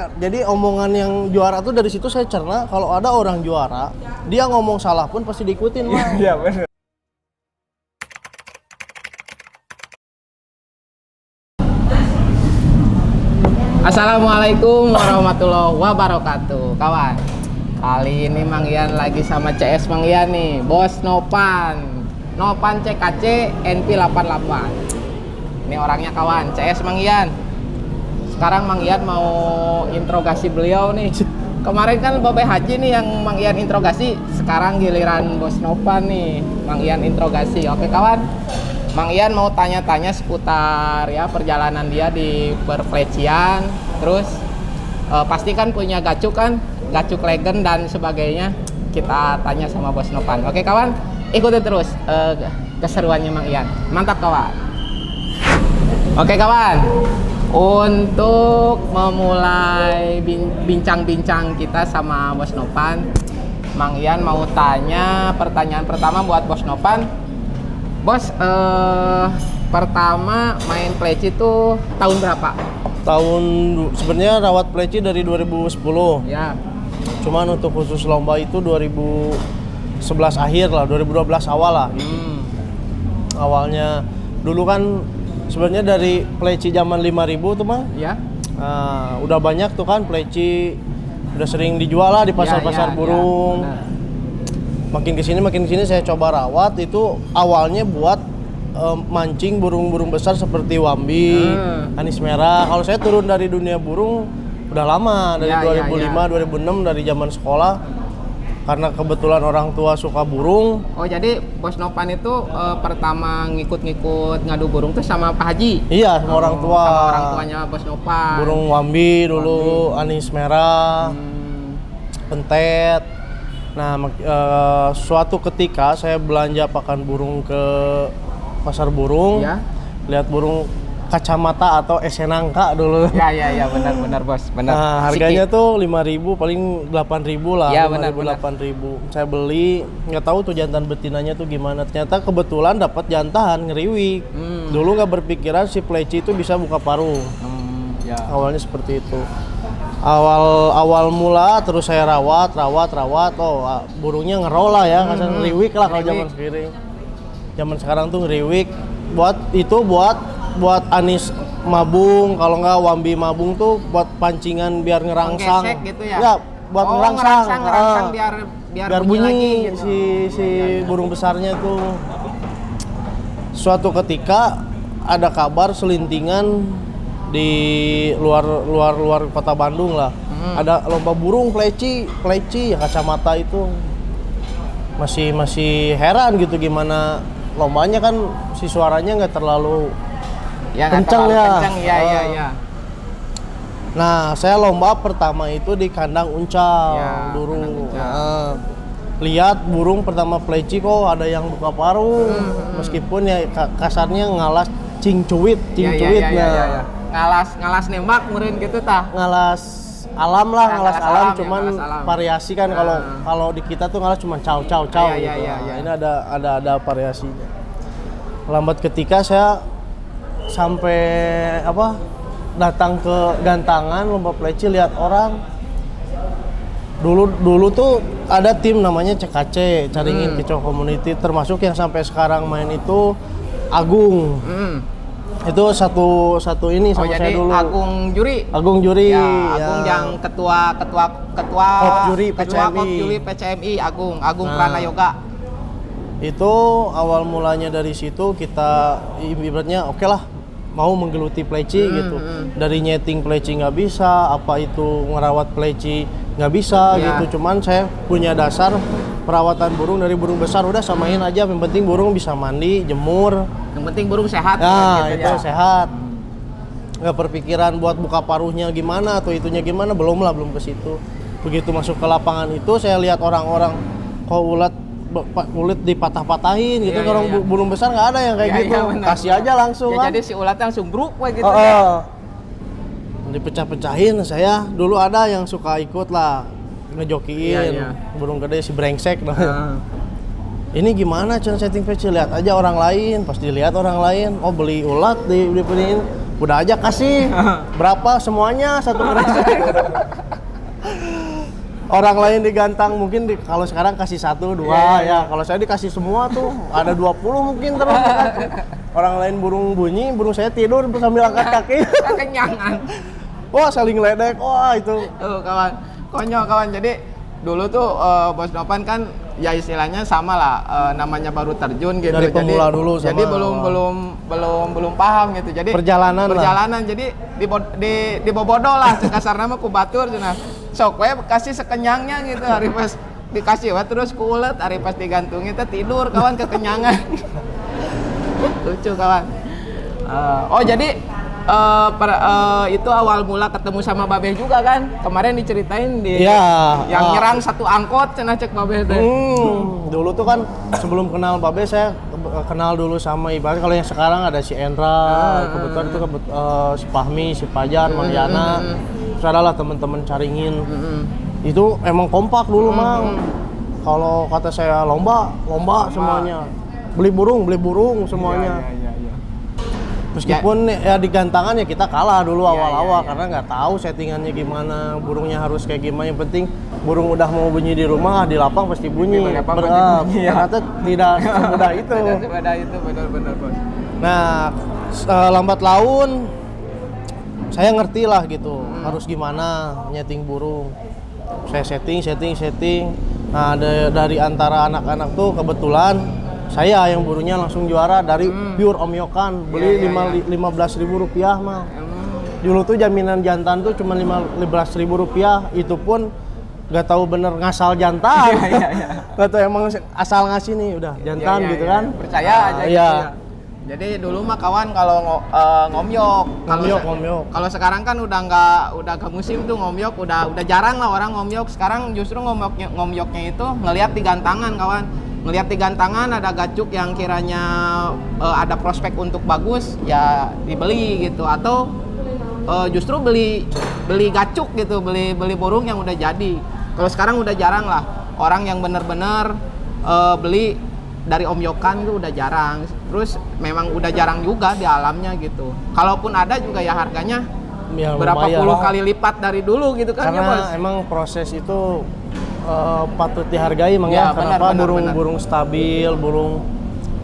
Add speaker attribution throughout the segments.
Speaker 1: Jadi omongan yang juara tuh dari situ saya cerna kalau ada orang juara, dia ngomong salah pun pasti diikutin mah.
Speaker 2: Iya benar. Assalamualaikum warahmatullahi wabarakatuh, kawan. Kali ini Mang Ian lagi sama CS Mang Ian nih, Bos Nopan CKC NP88. Ini orangnya kawan, CS Mang Ian. Sekarang Mang Ian mau interogasi beliau nih. Kemarin kan Babe Haji nih yang Mang Ian interogasi, sekarang giliran Bos Nopan nih, Mang Ian interogasi. Oke kawan, Mang Ian mau tanya-tanya seputar ya perjalanan dia di perpelecian, terus pasti kan punya gacuk legend dan sebagainya. Kita tanya sama Bos Nopan. Oke kawan, ikuti terus keseruannya Mang Ian. Mantap kawan. Oke kawan, untuk memulai bincang-bincang kita sama Bos Nopan, Mang Ian mau tanya pertanyaan pertama buat Bos Nopan. Bos, pertama main pleci itu tahun berapa?
Speaker 1: Sebenarnya rawat pleci dari 2010.
Speaker 2: Ya.
Speaker 1: Cuman untuk khusus lomba itu 2011 akhir lah, 2012 awal lah. Awalnya dulu kan sebenarnya dari pleci zaman 5.000 tuh Mang.
Speaker 2: Ya.
Speaker 1: Udah banyak tuh kan pleci, udah sering dijual lah di pasar-pasar burung.
Speaker 2: Ya,
Speaker 1: makin kesini saya coba rawat. Itu awalnya buat mancing burung-burung besar seperti wambi, anis merah. Kalau saya turun dari dunia burung udah lama, dari 2005, 2006, dari zaman sekolah. Karena kebetulan orang tua suka burung.
Speaker 2: Oh jadi Bos Nopan itu pertama ngikut-ngikut ngadu burung tuh sama Pak Haji?
Speaker 1: Iya, sama orang tua.
Speaker 2: Sama orang tuanya Bos Nopan.
Speaker 1: Burung wambi dulu, anis merah, pentet. Nah, suatu ketika saya belanja pakan burung ke pasar burung,
Speaker 2: ya.
Speaker 1: Lihat burung kacamata atau esenangka dulu.
Speaker 2: Ya, benar Bos, benar.
Speaker 1: Nah, harganya tuh 5.000, paling 8.000 lah.
Speaker 2: Ya,
Speaker 1: 5.000, 8.000. Saya beli, nggak tahu tuh jantan betinanya tuh gimana. Ternyata kebetulan dapat jantan ngeriwik. Dulu nggak berpikiran si pleci itu bisa buka paruh.
Speaker 2: Ya.
Speaker 1: Awalnya seperti itu. Awal mula terus saya rawat. Oh, burungnya ngerol lah ya, ngeriwik lah kalau zaman sekarang. Zaman sekarang tuh ngeriwik. Buat anis mabung, kalau nggak wambi mabung tuh buat pancingan biar ngerangsang.
Speaker 2: Gesek gitu ya?
Speaker 1: Ya, buat ngerangsang biar bunyi
Speaker 2: lagi, gitu.
Speaker 1: si burung besarnya tuh. Suatu ketika ada kabar selintingan di luar kota Bandung lah. Ada lomba burung pleci ya, kacamata itu. Masih heran gitu gimana lombanya, kan si suaranya nggak terlalu kencang ya. Nah, saya lomba pertama itu di kandang uncal dulu. Lihat burung pertama pleci kok ada yang buka paruh, meskipun ya kasarnya ngalas cingcuit.
Speaker 2: Ngalas nembak meureun gitu tah.
Speaker 1: Ngalas alam lah, ngalas alam, cuman
Speaker 2: alam.
Speaker 1: variasi kan. Kalau di kita tuh ngalas cuma caw gitu. Ini ada variasinya. Lambat ketika saya sampai datang ke gantangan lomba pleci, lihat orang. Dulu tuh ada tim namanya CKC, Caringin Kicau Community, termasuk yang sampai sekarang main itu Agung. Itu satu ini sama saya dulu.
Speaker 2: Agung juri. Ya, Agung yang ketua
Speaker 1: Kop juri
Speaker 2: PCMI Agung Pranayoga.
Speaker 1: Itu awal mulanya dari situ kita ibaratnya oke lah, mau menggeluti pleci gitu. Dari nyeting pleci nggak bisa, apa itu ngerawat pleci nggak bisa gitu. Cuman saya punya dasar perawatan burung dari burung besar, udah samain aja. Yang penting burung bisa mandi, jemur.
Speaker 2: Yang penting burung sehat.
Speaker 1: Nah, gitu itu sehat. Nggak berpikiran buat buka paruhnya gimana atau itunya gimana, belum ke situ. Begitu masuk ke lapangan itu saya lihat orang-orang kok kulit dipatah-patahin gitu. Kalau burung besar nggak ada yang kayak gitu. Kasih aja langsung kan.
Speaker 2: Jadi si ulatnya langsung bruk gitu ya.
Speaker 1: Dipecah-pecahin. Saya dulu ada yang suka ikut lah ngejokiin burung gede, si brengsek. Ini gimana cara setting pleci? Lihat aja orang lain. Pas dilihat orang lain, oh beli ulat, dibeliin Udah aja kasih berapa semuanya satu kresek. Orang lain digantang mungkin kalau sekarang kasih 1, 2 ya. Kalau saya dikasih semua tuh ada 20 mungkin terus. Orang lain burung bunyi, burung saya tidur sambil angkat kaki.
Speaker 2: Kenyangan.
Speaker 1: Wah, saling ledek. Wah, itu.
Speaker 2: Tuh kawan, konyol kawan. Jadi dulu tuh Bos Nopan kan ya istilahnya sama lah, namanya baru terjun gitu.
Speaker 1: Dari pemula
Speaker 2: jadi,
Speaker 1: dulu sama
Speaker 2: jadi belum paham gitu. Jadi perjalanan jadi dibobodo lah kasarna mah ku batur cenah. Sok we kasih sekenyangnya gitu, hari pas dikasih we terus ku ulet, hari pas digantungi teh tidur kawan kekenyangan. Lucu kawan. Oh jadi itu awal mula ketemu sama Babeh juga kan? Kemarin diceritain yang nyerang satu angkot cenah cek Babeh teh.
Speaker 1: Dulu tuh kan sebelum kenal Babeh saya kenal dulu sama ibarat kalau yang sekarang ada si Endra, kebetulan itu si Fahmi, si Fajar, Mariana. Terus adalah teman-teman Caringin. Itu emang kompak dulu Mang. Kalau kata saya lomba semuanya. Beli burung semuanya. Meskipun ya di gantangan ya kita kalah dulu awal-awal karena nggak tahu settingannya gimana, burungnya harus kayak gimana. Yang penting burung udah mau bunyi di rumah, di lapang pasti bunyi. Ternyata tidak semudah itu.
Speaker 2: Tidak semudah itu, benar-benar Bos.
Speaker 1: Nah, lambat laun saya ngerti lah gitu, harus gimana nyeting burung. Saya setting. Nah, dari antara anak-anak tuh kebetulan saya yang burungnya langsung juara dari pure Om Yokan, beli 15.000 rupiah mah. Dulu tuh jaminan jantan tuh cuma 15.000 rupiah, itu pun nggak tahu bener ngasal jantan. Nggak tahu emang asal ngasih nih udah jantan gitu kan.
Speaker 2: Percaya aja gitu ya. Jadi dulu mah kawan kalau ngomyok. Kalau sekarang kan udah nggak musim tuh ngomyok, udah jarang lah orang ngomyok. Sekarang justru ngomyoknya itu ngelihat di gantangan kawan. Ngelihat di gantangan ada gacuk yang kiranya ada prospek untuk bagus ya dibeli gitu, atau justru beli gacuk gitu, beli burung yang udah jadi. Kalau sekarang udah jarang lah orang yang bener-bener beli dari Om Yokan itu udah jarang. Terus memang udah jarang juga di alamnya gitu. Kalaupun ada juga ya harganya ya, berapa puluh kali lipat dari dulu gitu kan.
Speaker 1: Karena
Speaker 2: ya Bos?
Speaker 1: Emang proses itu patut dihargai Mang ya. Kenapa burung stabil, burung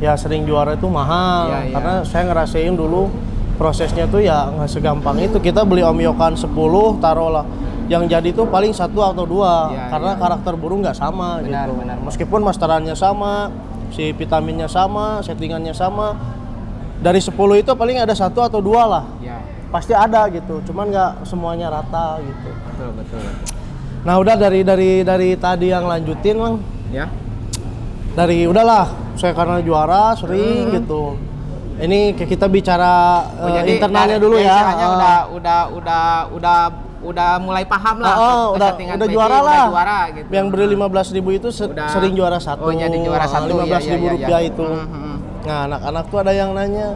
Speaker 1: ya sering juara itu mahal. Karena saya ngerasain dulu prosesnya tuh ya nggak segampang itu. Kita beli Om Yokan 10 taruhlah, yang jadi tuh paling 1 atau 2 karena karakter burung nggak sama gitu. Meskipun masterannya sama, si vitaminnya sama, settingannya sama, dari 10 itu paling ada 1 atau 2 lah. Pasti ada gitu, cuman nggak semuanya rata gitu.
Speaker 2: Betul.
Speaker 1: Nah udah dari tadi yang lanjutin Mang.
Speaker 2: Ya.
Speaker 1: Dari udahlah, saya karena juara sering gitu. Ini kita bicara internalnya dulu ya. Udah mulai paham lah. Udah juara lah. Gitu. Yang beri 15.000 itu sering juara 1.
Speaker 2: Oh jadi juara 1.
Speaker 1: 15.000 rupiah itu. Nah anak-anak tuh ada yang nanya.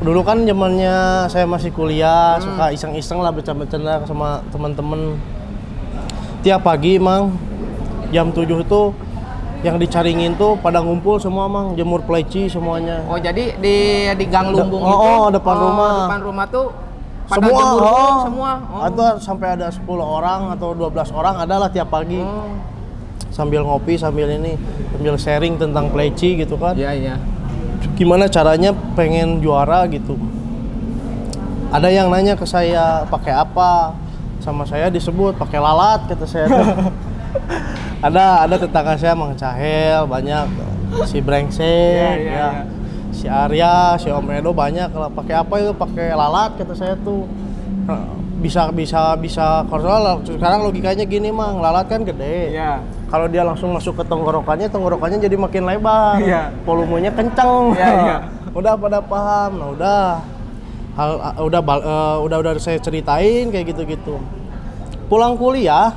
Speaker 1: Dulu kan zamannya saya masih kuliah, suka iseng-iseng lah bercanda-bercanda sama teman-teman. Tiap pagi Mang, jam 7 tuh yang dicaringin tuh pada ngumpul semua Mang, jemur pleci semuanya.
Speaker 2: Oh jadi di gang lumbung itu?
Speaker 1: Depan rumah.
Speaker 2: Depan rumah tuh pada jemur semua?
Speaker 1: Atau sampai ada 10 orang atau 12 orang adalah tiap pagi. Sambil ngopi, sambil sharing tentang pleci gitu kan.
Speaker 2: Iya.
Speaker 1: Gimana caranya pengen juara gitu. Ada yang nanya ke saya pakai apa, sama saya disebut pakai lalat kata saya tuh. ada tetangga saya Mang Cahel banyak, si Brengsek si Arya, si Om Edo banyak. Kalau pakai apa itu pakai lalat kata saya tuh. Bisa kalau sekarang logikanya gini Mang, lalat kan gede. Kalau dia langsung masuk ke tenggorokannya jadi makin lebar. Volumenya kenceng. Udah pada paham. Nah udah saya ceritain kayak gitu. Pulang kuliah,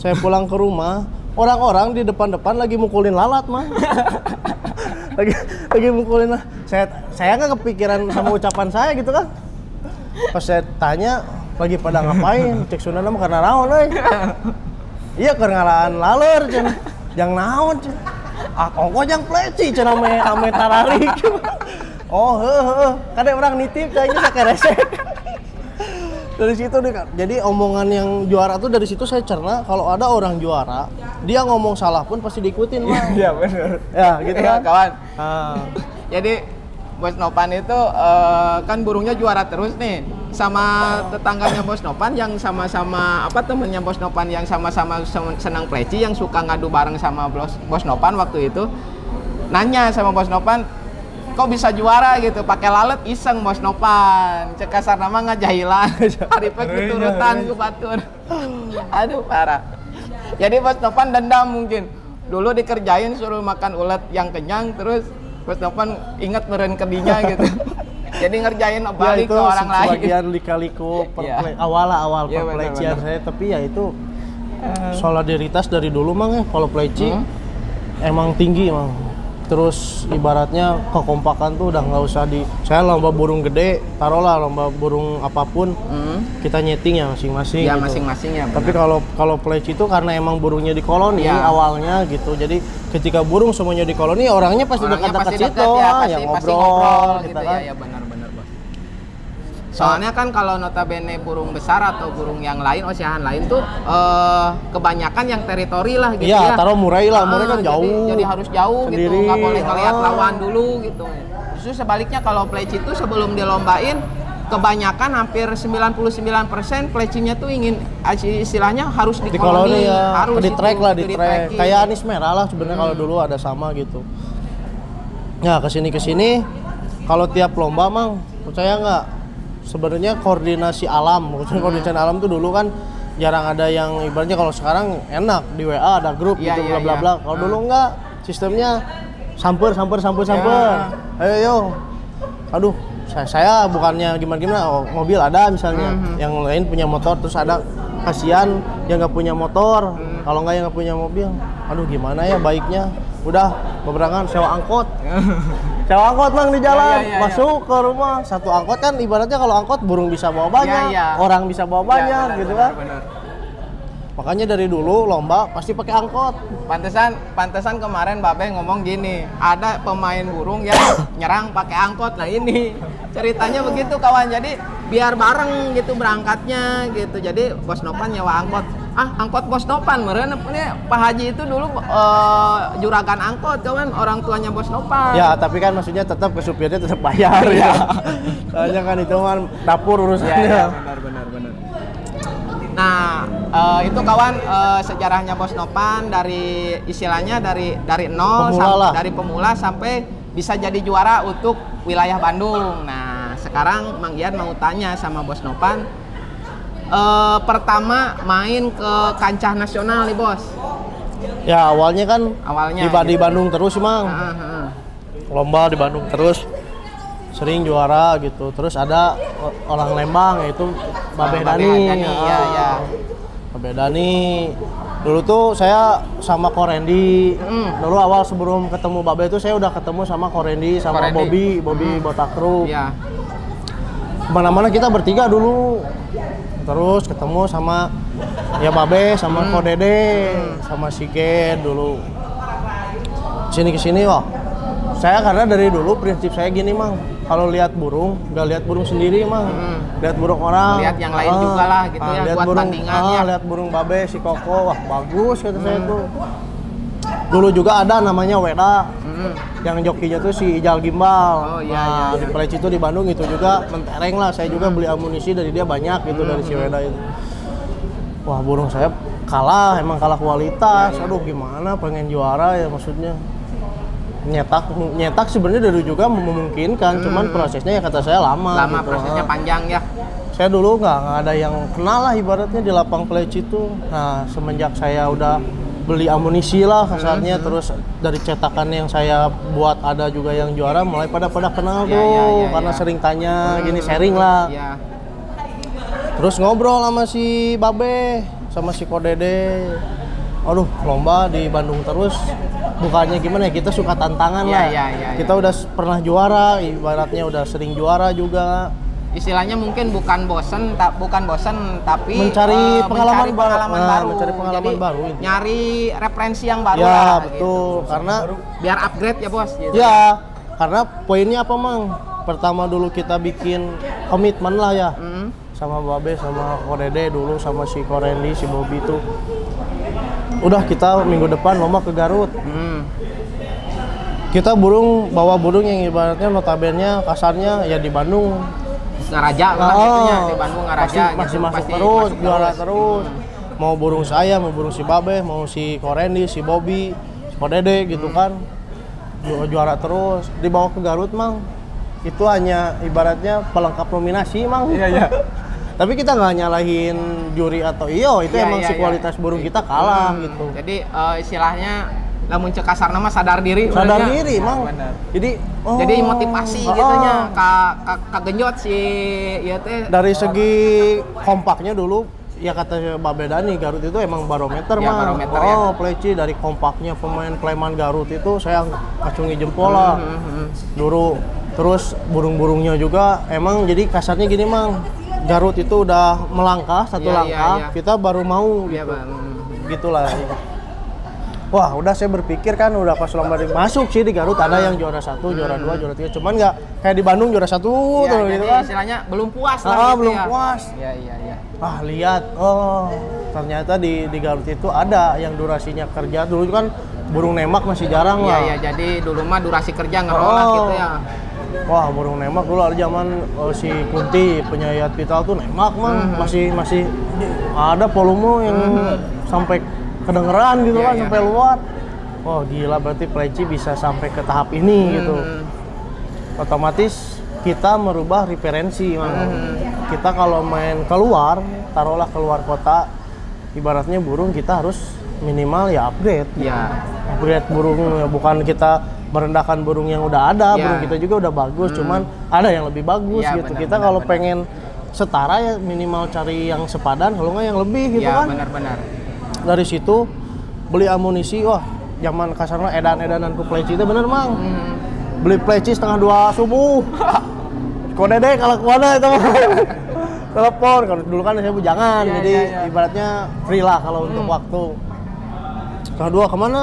Speaker 1: saya pulang ke rumah, orang-orang di depan lagi mukulin lalat Mang. lagi mukulin lah. Saya nggak kepikiran sama ucapan saya gitu kan. Pas saya tanya lagi pada ngapain, cek Sunda mah karena naon euy. Iya kerengalaan laleur cenah. Jang naon cenah. Kongko jang pleci cenah ame tararik. Oh, heeh. Kadang orang nitip kayaknya saya resek. Dari situ nih, Kak. Jadi omongan yang juara tuh dari situ saya cerna kalau ada orang juara, dia ngomong salah pun pasti diikutin, Mang.
Speaker 2: Iya benar.
Speaker 1: Ya, gitu
Speaker 2: Iya,
Speaker 1: kan.
Speaker 2: kawan.
Speaker 1: Ah.
Speaker 2: Jadi Bos Nopan itu kan burungnya juara terus nih sama tetangganya Bos Nopan yang sama-sama temennya Bos Nopan yang sama-sama senang pleci yang suka ngadu bareng sama Bos Nopan waktu itu nanya sama Bos Nopan kok bisa juara gitu pakai lalat iseng Bos Nopan cek kasar nama ngajahilan hari pek keturutan ke batur aduh parah jadi Bos Nopan dendam mungkin dulu dikerjain suruh makan ulet yang kenyang terus Bos Nopan ingat meren kedinya gitu jadi ngerjain balik
Speaker 1: Ya,
Speaker 2: ke orang lain
Speaker 1: sebagian lika-liku awal
Speaker 2: Iya,
Speaker 1: pelecian
Speaker 2: benar.
Speaker 1: saya, tapi ya itu solidaritas dari dulu Mang ya. Kalau peleci emang tinggi Mang. Terus ibaratnya kekompakan tuh udah nggak usah saya lomba burung gede, taruhlah lomba burung apapun, kita nyeting ya masing-masing.
Speaker 2: Ya
Speaker 1: gitu.
Speaker 2: masing-masing ya.
Speaker 1: Tapi kalau peleci itu karena emang burungnya di koloni
Speaker 2: Ya.
Speaker 1: awalnya gitu, jadi ketika burung semuanya di koloni, orangnya pasti dekat-dekat situ,
Speaker 2: pasti ngobrol gitu
Speaker 1: kita kan.
Speaker 2: ya benar-benar Bos. Soalnya kan kalau notabene burung besar atau burung yang lain, osiahan lain tuh kebanyakan yang teritori lah gitu
Speaker 1: Iya,
Speaker 2: ya.
Speaker 1: taruh murai lah, murai kan jauh.
Speaker 2: Jadi harus jauh
Speaker 1: Sendiri.
Speaker 2: gitu, nggak boleh ngeliat lawan dulu gitu. Justru sebaliknya kalau pleci itu sebelum dilombain, kebanyakan hampir 99% plecinya tuh ingin istilahnya harus di koloni,
Speaker 1: ya,
Speaker 2: harus
Speaker 1: di track
Speaker 2: itu,
Speaker 1: lah, di
Speaker 2: itu
Speaker 1: track.
Speaker 2: di-tracking.
Speaker 1: Kayak Anis Merah lah sebenarnya kalau dulu ada sama gitu. Nah, kesini kalau tiap lomba Mang, percaya nggak? Sebenarnya koordinasi alam, maksudnya koordinasi alam tuh dulu kan jarang ada yang ibaratnya kalau sekarang enak di WA ada grup
Speaker 2: Iya,
Speaker 1: gitu
Speaker 2: iya,
Speaker 1: bla bla
Speaker 2: iya.
Speaker 1: bla. Kalau dulu enggak, sistemnya samper.
Speaker 2: Ya.
Speaker 1: Ayo. Aduh, saya bukannya gimana mobil ada misalnya, yang lain punya motor terus ada kasihan yang nggak punya motor, kalau nggak yang nggak punya mobil, aduh gimana ya baiknya, udah beberangan sewa angkot. Sewa angkot Mang di jalan,
Speaker 2: Ya.
Speaker 1: masuk ke rumah, satu angkot kan ibaratnya kalau angkot burung bisa bawa banyak,
Speaker 2: Ya.
Speaker 1: orang bisa bawa banyak
Speaker 2: Ya, benar,
Speaker 1: gitu
Speaker 2: benar,
Speaker 1: kan.
Speaker 2: benar.
Speaker 1: Makanya dari dulu lomba pasti pakai angkot.
Speaker 2: Pantesan kemarin Babe ngomong gini, ada pemain burung yang nyerang pakai angkot. Nah ini ceritanya begitu kawan. Jadi biar bareng gitu berangkatnya gitu. Jadi Bos Nopan nyewa angkot. Angkot Bos Nopan meureun ini Pak Haji itu dulu juragan angkot kawan, orang tuanya Bos Nopan.
Speaker 1: Ya, tapi kan maksudnya tetap ke supirnya tetap bayar ya. Soalnya kan itu kan dapur urusannya.
Speaker 2: Ya, benar. Nah, itu kawan sejarahnya Bos Nopan dari istilahnya dari nol dari pemula sampai bisa jadi juara untuk wilayah Bandung. Nah, sekarang Mang Ian mau tanya sama Bos Nopan, pertama main ke kancah nasional nih Bos.
Speaker 1: Ya, awalnya kan
Speaker 2: Awalnya
Speaker 1: di
Speaker 2: gitu.
Speaker 1: Bandung terus Mang. Lomba di Bandung terus. Sering juara gitu. Terus ada orang Lembang yaitu Babe Dani.
Speaker 2: Ya.
Speaker 1: Babe Dani. Dulu tuh saya sama Korendi. Dulu awal sebelum ketemu Babe itu saya udah ketemu sama Korendi sama
Speaker 2: Korendi.
Speaker 1: Bobby Botakru.
Speaker 2: Iya.
Speaker 1: Kemana-mana kita bertiga dulu. Terus ketemu sama ya Babe sama Kodede sama Siken dulu. Kesini wah. Saya karena dari dulu prinsip saya gini Mang, kalau lihat burung, nggak lihat burung sendiri Mang, lihat burung orang,
Speaker 2: Lihat yang lain juga lah gitu ya,
Speaker 1: lihat
Speaker 2: buat
Speaker 1: burung,
Speaker 2: bandingan ya.
Speaker 1: lihat burung Babe, si Koko, wah bagus kata saya tuh. Dulu juga ada namanya Weda, yang jokinya tuh si Ijal Gimbal.
Speaker 2: Oh, iya.
Speaker 1: Di Peleci itu di Bandung itu juga mentereng lah, saya juga beli amunisi dari dia banyak gitu dari si Weda itu. Wah burung saya kalah, emang kalah kualitas, aduh gimana pengen juara ya maksudnya. Nyetak sebenarnya dari juga memungkinkan, cuman prosesnya ya kata saya lama gitu.
Speaker 2: Prosesnya panjang ya.
Speaker 1: Saya dulu nggak ada yang kenal lah ibaratnya di lapang peleci itu. Nah semenjak saya udah beli amunisi lah kasarnya, terus dari cetakan yang saya buat ada juga yang juara, mulai pada kenal tuh karena sering tanya gini sharing lah.
Speaker 2: Ya.
Speaker 1: Terus ngobrol sama si Babe sama si Kodede. Aduh lomba di Bandung terus. Bukannya gimana ya, kita suka tantangan lah. Kita udah pernah juara, ibaratnya udah sering juara juga.
Speaker 2: Istilahnya mungkin bukan bosen tapi
Speaker 1: mencari pengalaman
Speaker 2: baru.
Speaker 1: Mencari pengalaman
Speaker 2: jadi,
Speaker 1: baru.
Speaker 2: Nyari referensi yang baru
Speaker 1: ya
Speaker 2: lah,
Speaker 1: betul,
Speaker 2: gitu.
Speaker 1: karena
Speaker 2: biar upgrade ya Bos gitu.
Speaker 1: Ya, karena poinnya apa Mang? Pertama dulu kita bikin komitmen lah ya. Sama Babe, sama Kodede dulu, sama si Korendi, si Bobby itu. Udah kita minggu depan lomba ke Garut. Kita bawa burung yang ibaratnya notabene kasarnya ya di Bandung.
Speaker 2: Ngaraja lah gitunya, di Bandung ngaraja
Speaker 1: masih
Speaker 2: gitu.
Speaker 1: masuk terus, juara terus. Mau burung saya, mau burung si Babe, mau si Korendi, si Bobby, si Kodede gitu kan. Juara terus. Dibawa ke Garut Mang. Itu hanya ibaratnya pelengkap nominasi Mang.
Speaker 2: Iya.
Speaker 1: Tapi kita nggak nyalahin juri atau itu emang si kualitas burung kita kalah gitu.
Speaker 2: Jadi istilahnya lamun cek kasar nama sadar diri.
Speaker 1: Sadar diri Mang.
Speaker 2: Bener.
Speaker 1: Jadi
Speaker 2: motivasi gitunya ka genjot si ieu teh.
Speaker 1: Dari segi kompaknya dulu ya kata Babe Dani, Garut itu emang barometer Mang.
Speaker 2: Barometer, ya.
Speaker 1: Pleci dari kompaknya pemain Kleman Garut itu saya acungi jempol lah. Dulu terus burung-burungnya juga emang jadi kasarnya gini Mang. Garut itu udah melangkah satu langkah, kita baru mau gitu. Gitulah. Wah, udah saya berpikir kan udah pas lomba masuk sih di Garut ada yang juara 1, juara 2, juara 3. Cuman nggak kayak di Bandung juara 1 tuh gitu kan.
Speaker 2: Istilahnya belum puas lah gitu
Speaker 1: belum puas.
Speaker 2: Iya.
Speaker 1: Lihat. Ternyata di Garut itu ada yang durasinya kerja. Dulu kan burung nemak masih jarang lah.
Speaker 2: Iya, jadi dulu mah durasi kerja ngerol lah gitu ya.
Speaker 1: Wah, burung nemak dulu ada zaman si Kunti penyayat vital tuh nemak Mang. Masih ada volume yang sampai kedengeran gitu kan, sampai luar. Wah, gila berarti Pleci bisa sampai ke tahap ini gitu. Otomatis kita merubah referensi Mang. Kita kalau main keluar, taruhlah keluar kota, ibaratnya burung kita harus minimal ya upgrade. Upgrade burung, bukan kita merendahkan burung yang udah ada, burung kita juga udah bagus, cuman ada yang lebih bagus gitu. Kita kalau pengen setara ya minimal cari yang sepadan, kalau nggak yang lebih gitu kan.
Speaker 2: Benar.
Speaker 1: Dari situ beli amunisi, wah zaman kasarnya edan-edanan ku Pleci itu bener Mang. Beli Pleci setengah 2 subuh. Kodede kalau kemana itu telepon, kalau dulu kan saya bujangan, jadi ibaratnya free lah kalau untuk waktu. Setengah 2 kemana?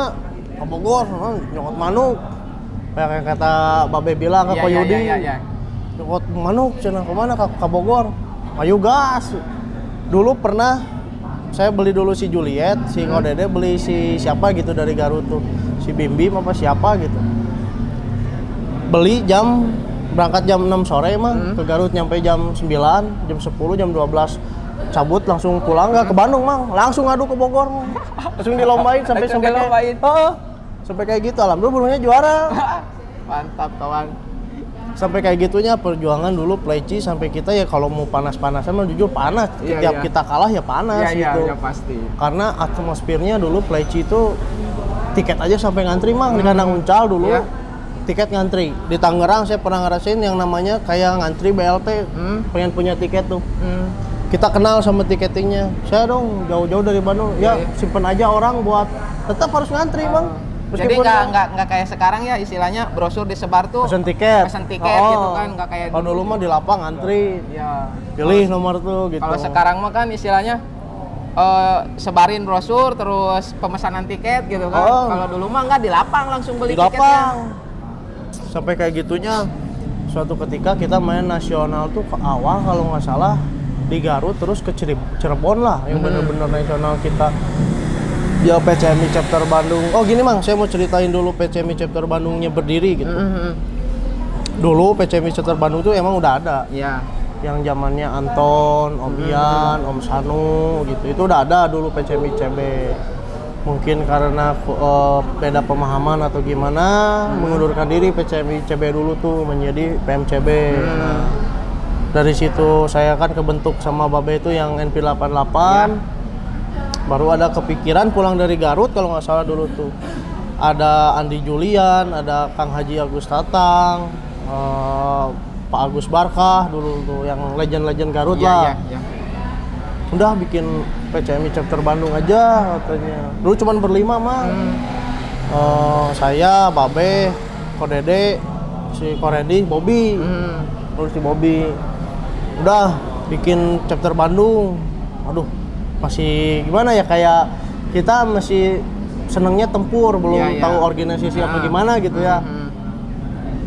Speaker 1: Ke Bogor, nyokot manuk. Kayak kata Babe bilang ke Koyudi. Nyokot manuk, cenah kemana? Ke Bogor. Ayo gas. Dulu pernah saya beli dulu si Juliet, si Kodede beli si siapa gitu dari Garut tuh. Si Bim apa siapa gitu. Beli berangkat jam 6 sore Mang, ke Garut nyampe jam 9, jam 10, jam 12 cabut langsung pulang, nggak ke Bandung Mang, langsung ngadu ke Bogor Mang. Langsung dilombain sampai sampai kayak gitu. Alhamdulillah burungnya juara.
Speaker 2: Mantap kawan.
Speaker 1: Sampai kayak gitunya perjuangan dulu Pleci sampai kita ya kalau mau panas-panasan mah jujur panas. Setiap kita kalah ya panas gitu.
Speaker 2: Iya pasti.
Speaker 1: Karena atmosfernya dulu Pleci itu tiket aja sampai ngantri Mang di kandang Uncal dulu. Tiket ngantri. Di Tangerang saya pernah ngerasain yang namanya kayak ngantri BLT. Pengen punya tiket tuh. Kita kenal sama tiketingnya. Saya dong jauh-jauh dari Bandung. Ya simpen aja orang buat tetap harus ngantri Bang.
Speaker 2: Jadi nggak kayak sekarang ya istilahnya brosur disebar tuh
Speaker 1: pesen tiket
Speaker 2: gitu kan, nggak kayak
Speaker 1: kalau dulu mah di lapang antri. Pilih nomor tuh gitu.
Speaker 2: Kalau sekarang mah kan istilahnya sebarin brosur terus pemesanan tiket gitu kan. Kalau dulu mah nggak di lapang langsung beli tiketnya.
Speaker 1: Sampai kayak gitunya suatu ketika kita main nasional tuh ke awal kalau nggak salah di Garut terus ke Cirebon lah yang bener-bener nasional kita. Dia PCMI chapter Bandung. Oh gini Mang, saya mau ceritain dulu PCMI chapter Bandungnya berdiri gitu. Dulu PCMI chapter Bandung tuh emang udah ada. Yang zamannya Anton, Om Ian, Om Sanu gitu. Itu udah ada dulu PCMI CB. Mungkin karena beda pemahaman atau gimana mengundurkan diri PCMI CB dulu tuh menjadi PMCB. Nah, dari situ saya kan kebentuk sama Babe itu yang NP88. Baru ada kepikiran pulang dari Garut kalau nggak salah dulu tuh. Ada Andi Julian, ada Kang Haji Agus Tatang, Pak Agus Barkah dulu tuh yang legend-legend Garut lah. Udah bikin PCMI chapter Bandung aja katanya. Dulu cuma berlima Mang. Saya, Babe, Kodede, si Korendi, Bobby. Terus si Bobby. Udah bikin chapter Bandung. Aduh, masih gimana ya, kayak kita masih senengnya tempur, belum tahu organisasi apa gimana gitu ya.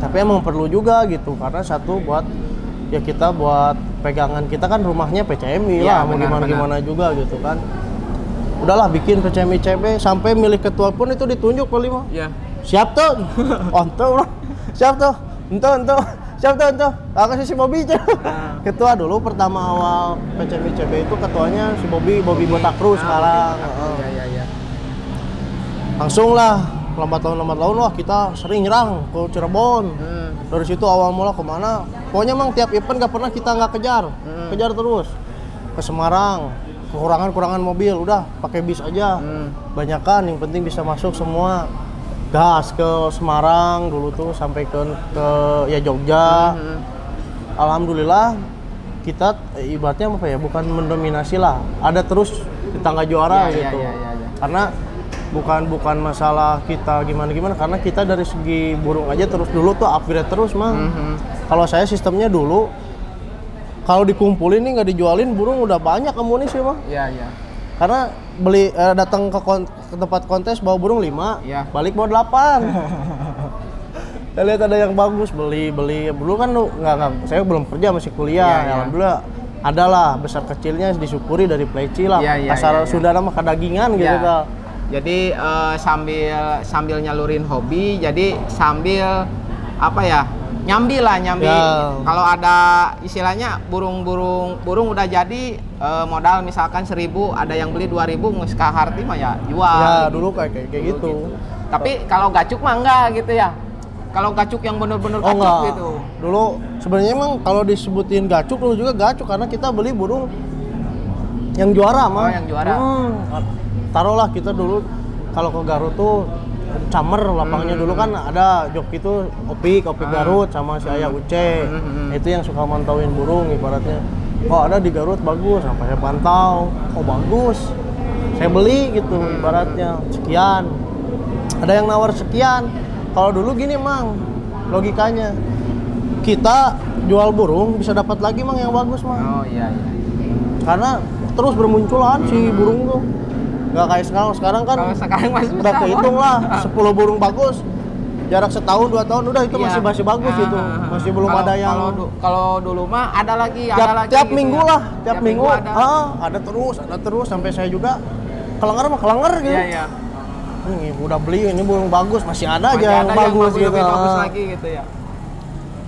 Speaker 1: Tapi emang perlu juga gitu, karena satu buat ya kita buat pegangan kita kan rumahnya PCMI
Speaker 2: Iya,
Speaker 1: lah, mau
Speaker 2: benar,
Speaker 1: gimana juga gitu kan. Udahlah bikin PCMI CB, sampai milih ketua pun itu ditunjuk kali mah.
Speaker 2: Iya.
Speaker 1: Siap tuh, ontong lah, siap tuh, entuh, siap tuh, aku si Bobby ketua dulu pertama awal PCMI CB itu ketuanya si Bobby Botakrus sekarang.
Speaker 2: Iya.
Speaker 1: Langsung lah, lambat laun wah kita sering nyerang ke Cirebon. Dari situ awal mula kemana? Pokoknya emang tiap event gak pernah kita nggak kejar terus. Ke Semarang, kekurangan mobil, udah pakai bis aja. Banyakan, yang penting bisa masuk semua. Gas ke Semarang dulu tuh sampai ke ya Jogja. Alhamdulillah kita ibaratnya apa ya, bukan mendominasi lah. Ada terus kita nggak juara gitu.
Speaker 2: Iya.
Speaker 1: Karena bukan masalah kita gimana karena kita dari segi burung aja terus dulu tuh upgrade terus mang. Kalau saya sistemnya dulu kalau dikumpulin nih nggak dijualin burung udah banyak amunisi mang.
Speaker 2: Iya.
Speaker 1: Karena beli datang ke tempat kontes bawa burung 5, balik bawa 8. Saya lihat ada yang bagus beli dulu kan nggak saya belum kerja masih kuliah. Alhamdulillah adalah besar kecilnya disyukuri dari pleci lah. Kasar Sunda mah kadagingan gitu kan.
Speaker 2: Jadi sambil nyalurin hobi, jadi sambil apa ya, nyambi. Kalau ada istilahnya burung udah jadi modal misalkan 1.000, ada yang beli 2.000, nges kaharti mah ya jual.
Speaker 1: Ya dulu kayak gitu.
Speaker 2: Tapi kalau gacuk mah enggak gitu ya. Kalau gacuk yang bener-bener gacuk
Speaker 1: enggak.
Speaker 2: gitu.
Speaker 1: Dulu sebenarnya emang kalau disebutin gacuk dulu juga gacuk karena kita beli burung yang juara mah.
Speaker 2: Oh, yang juara.
Speaker 1: Taruhlah kita dulu kalau ke Garut tuh camer lapangnya dulu kan ada joki itu opik Garut sama si Ayah Uce. Itu yang suka mantauin burung ibaratnya. Oh ada di Garut bagus, sampai saya pantau. Oh bagus. Saya beli gitu ibaratnya sekian. Ada yang nawar sekian. Kalau dulu gini mang, logikanya kita jual burung bisa dapat lagi mang yang bagus mang.
Speaker 2: Oh iya.
Speaker 1: Karena terus bermunculan si burung tuh. Nggak kayak sekarang kan udah kehitung lah 10 burung bagus jarak setahun 2 tahun udah itu masih bagus gitu, masih belum ada yang
Speaker 2: kalau dulu mah ada lagi
Speaker 1: tiap
Speaker 2: gitu
Speaker 1: minggu
Speaker 2: ya.
Speaker 1: lah tiap minggu ada terus sampai saya juga kelengar gitu.
Speaker 2: Iya.
Speaker 1: Ini udah beli ini burung bagus masih ada aja yang bagus gitu.
Speaker 2: Bagus lagi gitu ya.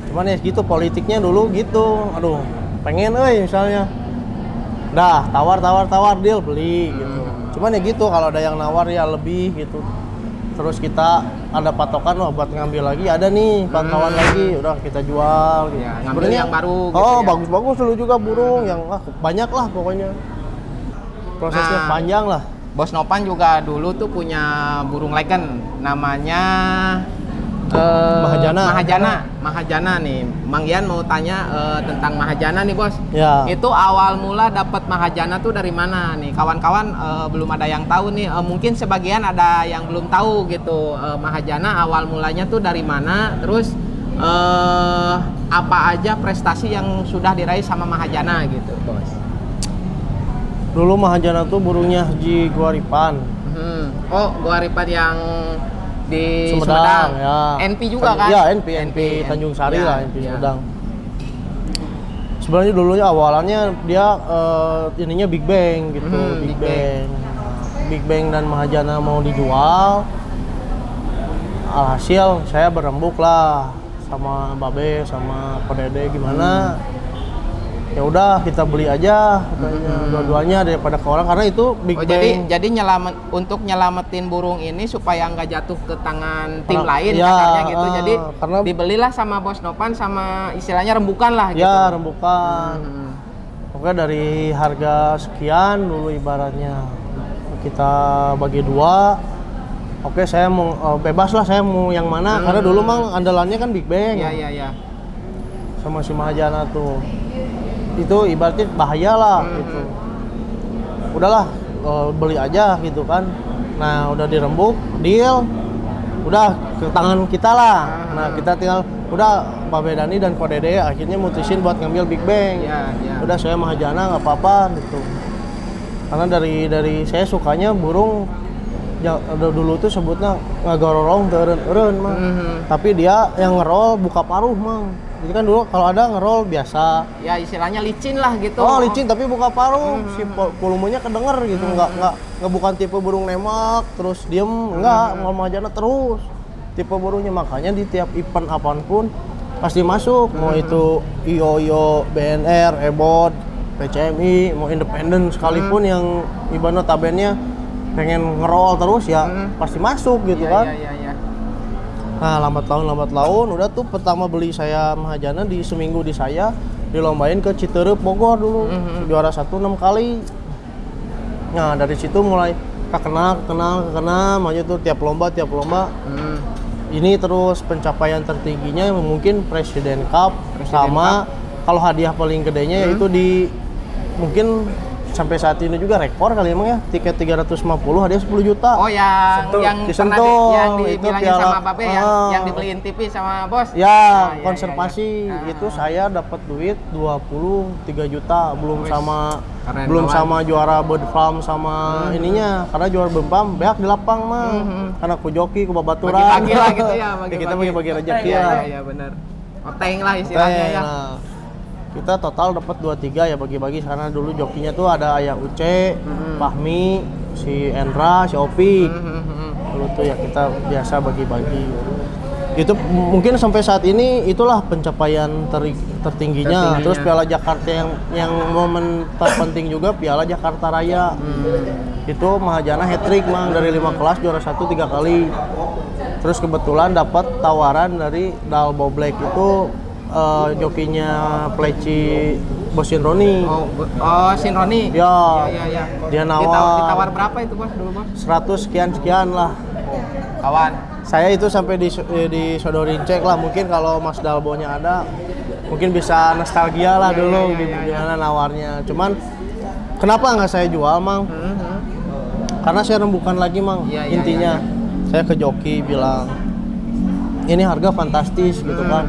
Speaker 1: Cuman ya gitu politiknya dulu gitu. Aduh, pengen misalnya dah tawar deal beli gitu. Cuman ya gitu kalau ada yang nawar ya lebih gitu. Terus kita ada patokan buat ngambil lagi ada nih pantauan lagi udah kita jual gitu.
Speaker 2: Ya, ngambil yang baru gitu ya.
Speaker 1: Bagus dulu juga burung yang banyak lah pokoknya. Prosesnya panjang lah.
Speaker 2: Bos Nopan juga dulu tuh punya burung legend namanya Mahajana nih. Mang Ian mau tanya tentang Mahajana nih bos.
Speaker 1: Ya.
Speaker 2: Itu awal mula dapat Mahajana tuh dari mana nih? Kawan-kawan belum ada yang tahu nih. Mungkin sebagian ada yang belum tahu gitu. Mahajana awal mulanya tuh dari mana? Terus apa aja prestasi yang sudah diraih sama Mahajana gitu bos?
Speaker 1: Dulu Mahajana tuh burungnya Haji Guaripan.
Speaker 2: Oh Guaripan yang di
Speaker 1: Sumedang ya.
Speaker 2: NP juga kan?
Speaker 1: Ya NP Tanjung Sari lah NP Sumedang. Sebenarnya dulunya awalannya dia ininya Big Bang gitu, Big Bang dan Mahajana mau dijual. Alhasil saya berembuk lah sama Babe sama Kodede gimana. Ya udah kita beli aja dua-duanya daripada ke orang karena itu Big Bang.
Speaker 2: Jadi untuk nyelamatin burung ini supaya nggak jatuh ke tangan tim lain katanya gitu. Jadi karena dibelilah sama Bos Nopan sama istilahnya rembukan lah gitu.
Speaker 1: Ya rembukan. Pokoknya dari harga sekian dulu ibaratnya kita bagi 2. Oke saya mau bebas lah saya mau yang mana karena dulu mang andalannya kan Big Bang.
Speaker 2: Iya.
Speaker 1: Sama si Mahajana tuh. Itu ibaratnya bahaya lah gitu. Udahlah beli aja gitu kan. Nah udah dirembuk deal udah ke tangan kita lah. Nah kita tinggal udah Babe Dani dan Kodede akhirnya mutusin buat ngambil Big Bang. Udah saya Mahajana nggak apa-apa gitu karena dari saya sukanya burung dulu tuh sebutnya ngagororong teureun mah. Tapi dia yang ngerol buka paruh mang. Jadi kan dulu kalau ada ngerol biasa.
Speaker 2: Ya istilahnya licin lah gitu.
Speaker 1: Oh licin tapi buka paruh, si volumenya kedenger gitu, nggak bukan tipe burung nemak terus diem, enggak, ngomajana terus. Tipe burungnya makanya di tiap event apapun pasti masuk, mau itu IO, BNR, EBOD, PCMI, mau independen sekalipun yang ibarat notabene pengen ngerol terus ya pasti masuk gitu kan.
Speaker 2: Iya.
Speaker 1: Nah lambat laun udah tuh pertama beli saya Mahajana di seminggu di saya dilombain ke Citereup Bogor dulu, juara 1 6 kali. Nah dari situ mulai kenal makanya tuh tiap lomba ini terus pencapaian tertingginya mungkin Presiden Cup sama kalau hadiah paling gedenya yaitu di mungkin sampai saat ini juga rekor kali emang ya, tiket 350 hadiah 10 juta.
Speaker 2: Oh yang
Speaker 1: Disentuh,
Speaker 2: yang
Speaker 1: itu
Speaker 2: dibilangin
Speaker 1: piala,
Speaker 2: sama Babe yang dibeliin TV sama bos.
Speaker 1: Ya, konservasi itu saya dapat duit 23 juta belum sama juara bird farm sama ininya, karena juara bird farm beak di lapang mah. Karena ku joki ku babaturan.
Speaker 2: Bagi-bagi lah gitu ya,
Speaker 1: Kita bagi-bagi rezeki ya.
Speaker 2: Iya benar. Oteng lah istilahnya ya.
Speaker 1: Nah, kita total dapat 23 ya bagi-bagi karena dulu jokinya tuh ada Ayah Uce, Fahmi, si Endra, si Opi. Dulu tuh ya kita biasa bagi-bagi. Itu mungkin sampai saat ini itulah pencapaian tertingginya. Terus Piala Jakarta yang momen terpenting juga Piala Jakarta Raya. Itu Mahajana hat-trick mang dari 5 kelas juara 1 3 kali. Terus kebetulan dapat tawaran dari Dalbo Black itu jokinya Pleci Bos Sinroni.
Speaker 2: Oh Sinroni.
Speaker 1: Ya. Dia
Speaker 2: ditawar berapa itu bos dulu bos?
Speaker 1: 100 sekian lah.
Speaker 2: Kawan.
Speaker 1: Saya itu sampai disodorin cek lah, mungkin kalau Mas Dalbonya ada mungkin bisa nostalgia lah dulu gimana nawarnya. Cuman kenapa nggak saya jual mang? Karena saya rembukan lagi mang. Intinya saya ke joki bilang ini harga fantastis gitu kan.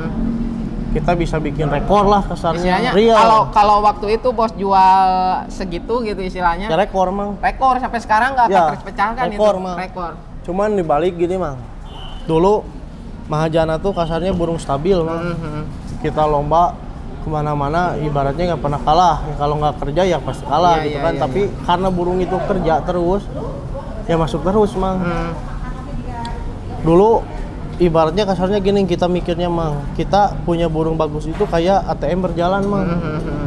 Speaker 1: Kita bisa bikin rekor lah kasarnya.
Speaker 2: Real. Kalau waktu itu bos jual segitu gitu istilahnya.
Speaker 1: Ya rekor mang.
Speaker 2: Rekor sampai sekarang nggak akan terpecahkan
Speaker 1: rekor,
Speaker 2: itu.
Speaker 1: Mang.
Speaker 2: Rekor.
Speaker 1: Cuman dibalik gini mang. Dulu Mahajana tuh kasarnya burung stabil mang. Kita lomba kemana-mana ibaratnya nggak pernah kalah. Ya, kalau nggak kerja ya pasti kalah gitu kan. Tapi karena burung itu kerja terus, ya masuk terus mang. Dulu ibaratnya kasarnya gini, kita mikirnya mang, kita punya burung bagus itu kayak ATM berjalan mang.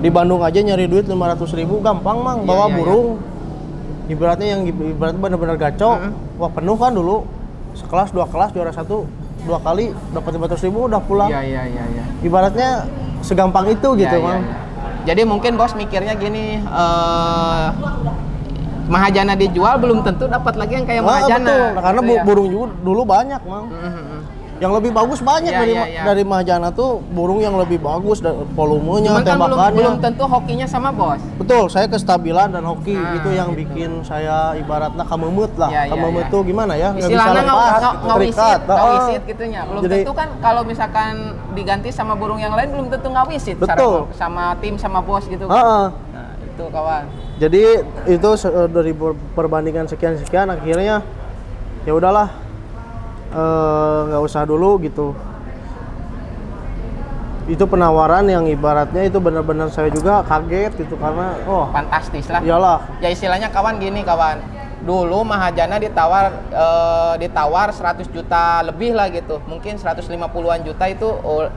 Speaker 1: Di Bandung aja nyari duit 500.000 gampang mang, bawa burung. Ibaratnya yang ibaratnya benar-benar gaco, wah penuh kan dulu. Sekelas 2 kelas juara 1 2 kali dapat 500.000 udah pulang.
Speaker 2: Iya.
Speaker 1: Ibaratnya segampang itu gitu mang.
Speaker 2: Jadi mungkin bos mikirnya gini, Mahajana dijual belum tentu dapat lagi yang kayak Mahajana.
Speaker 1: Betul. Karena
Speaker 2: gitu
Speaker 1: burung juga dulu banyak mang. Yang lebih bagus banyak dari Mahajana tuh burung yang lebih bagus dari volumenya, tembakannya.
Speaker 2: Kan belum tentu hokinya sama bos.
Speaker 1: Betul, saya kestabilan dan hoki itu yang bikin saya ibaratnya kamemut lah. Kamemut tuh gimana ya?
Speaker 2: Istilahnya ngawisit gitunya. Belum tentu kan kalau misalkan diganti sama burung yang lain belum tentu ngawisit.
Speaker 1: Betul.
Speaker 2: Sama tim sama bos gitu kan. Nah, itu kawan.
Speaker 1: Jadi itu dari perbandingan sekian akhirnya ya udahlah. Nggak usah dulu gitu. Itu penawaran yang ibaratnya itu benar-benar saya juga kaget gitu karena
Speaker 2: fantastis lah.
Speaker 1: Iyalah.
Speaker 2: Ya istilahnya kawan gini kawan. Dulu Mahajana ditawar 100 juta lebih lah gitu. Mungkin 150-an juta itu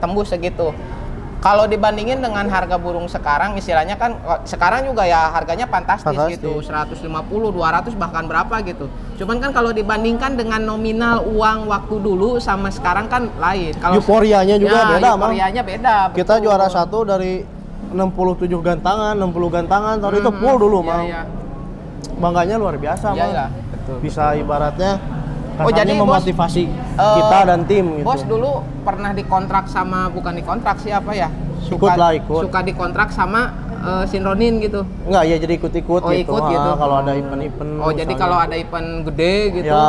Speaker 2: tembus segitu. Kalau dibandingin dengan harga burung sekarang, istilahnya kan sekarang juga ya harganya fantastis. Gitu, 150, 200 bahkan berapa gitu. Cuman kan kalau dibandingkan dengan nominal uang waktu dulu sama sekarang kan lain. Kalau
Speaker 1: euforianya juga beda,
Speaker 2: euforianya beda.
Speaker 1: Kita juara 1 dari 67 gantangan, 60 gantangan, tahun itu full dulu, Mang. Bangganya luar biasa, Mang. Bisa ibaratnya jadi memotivasi kita dan tim gitu.
Speaker 2: Bos dulu pernah dikontrak sama, bukan dikontrak siapa ya?
Speaker 1: Ikut.
Speaker 2: Suka dikontrak sama Sinronin gitu.
Speaker 1: Enggak, ya jadi ikut-ikut gitu.
Speaker 2: Ikut gitu.
Speaker 1: Kalau ada event-event.
Speaker 2: Jadi kalau ada event gede gitu.
Speaker 1: Ya,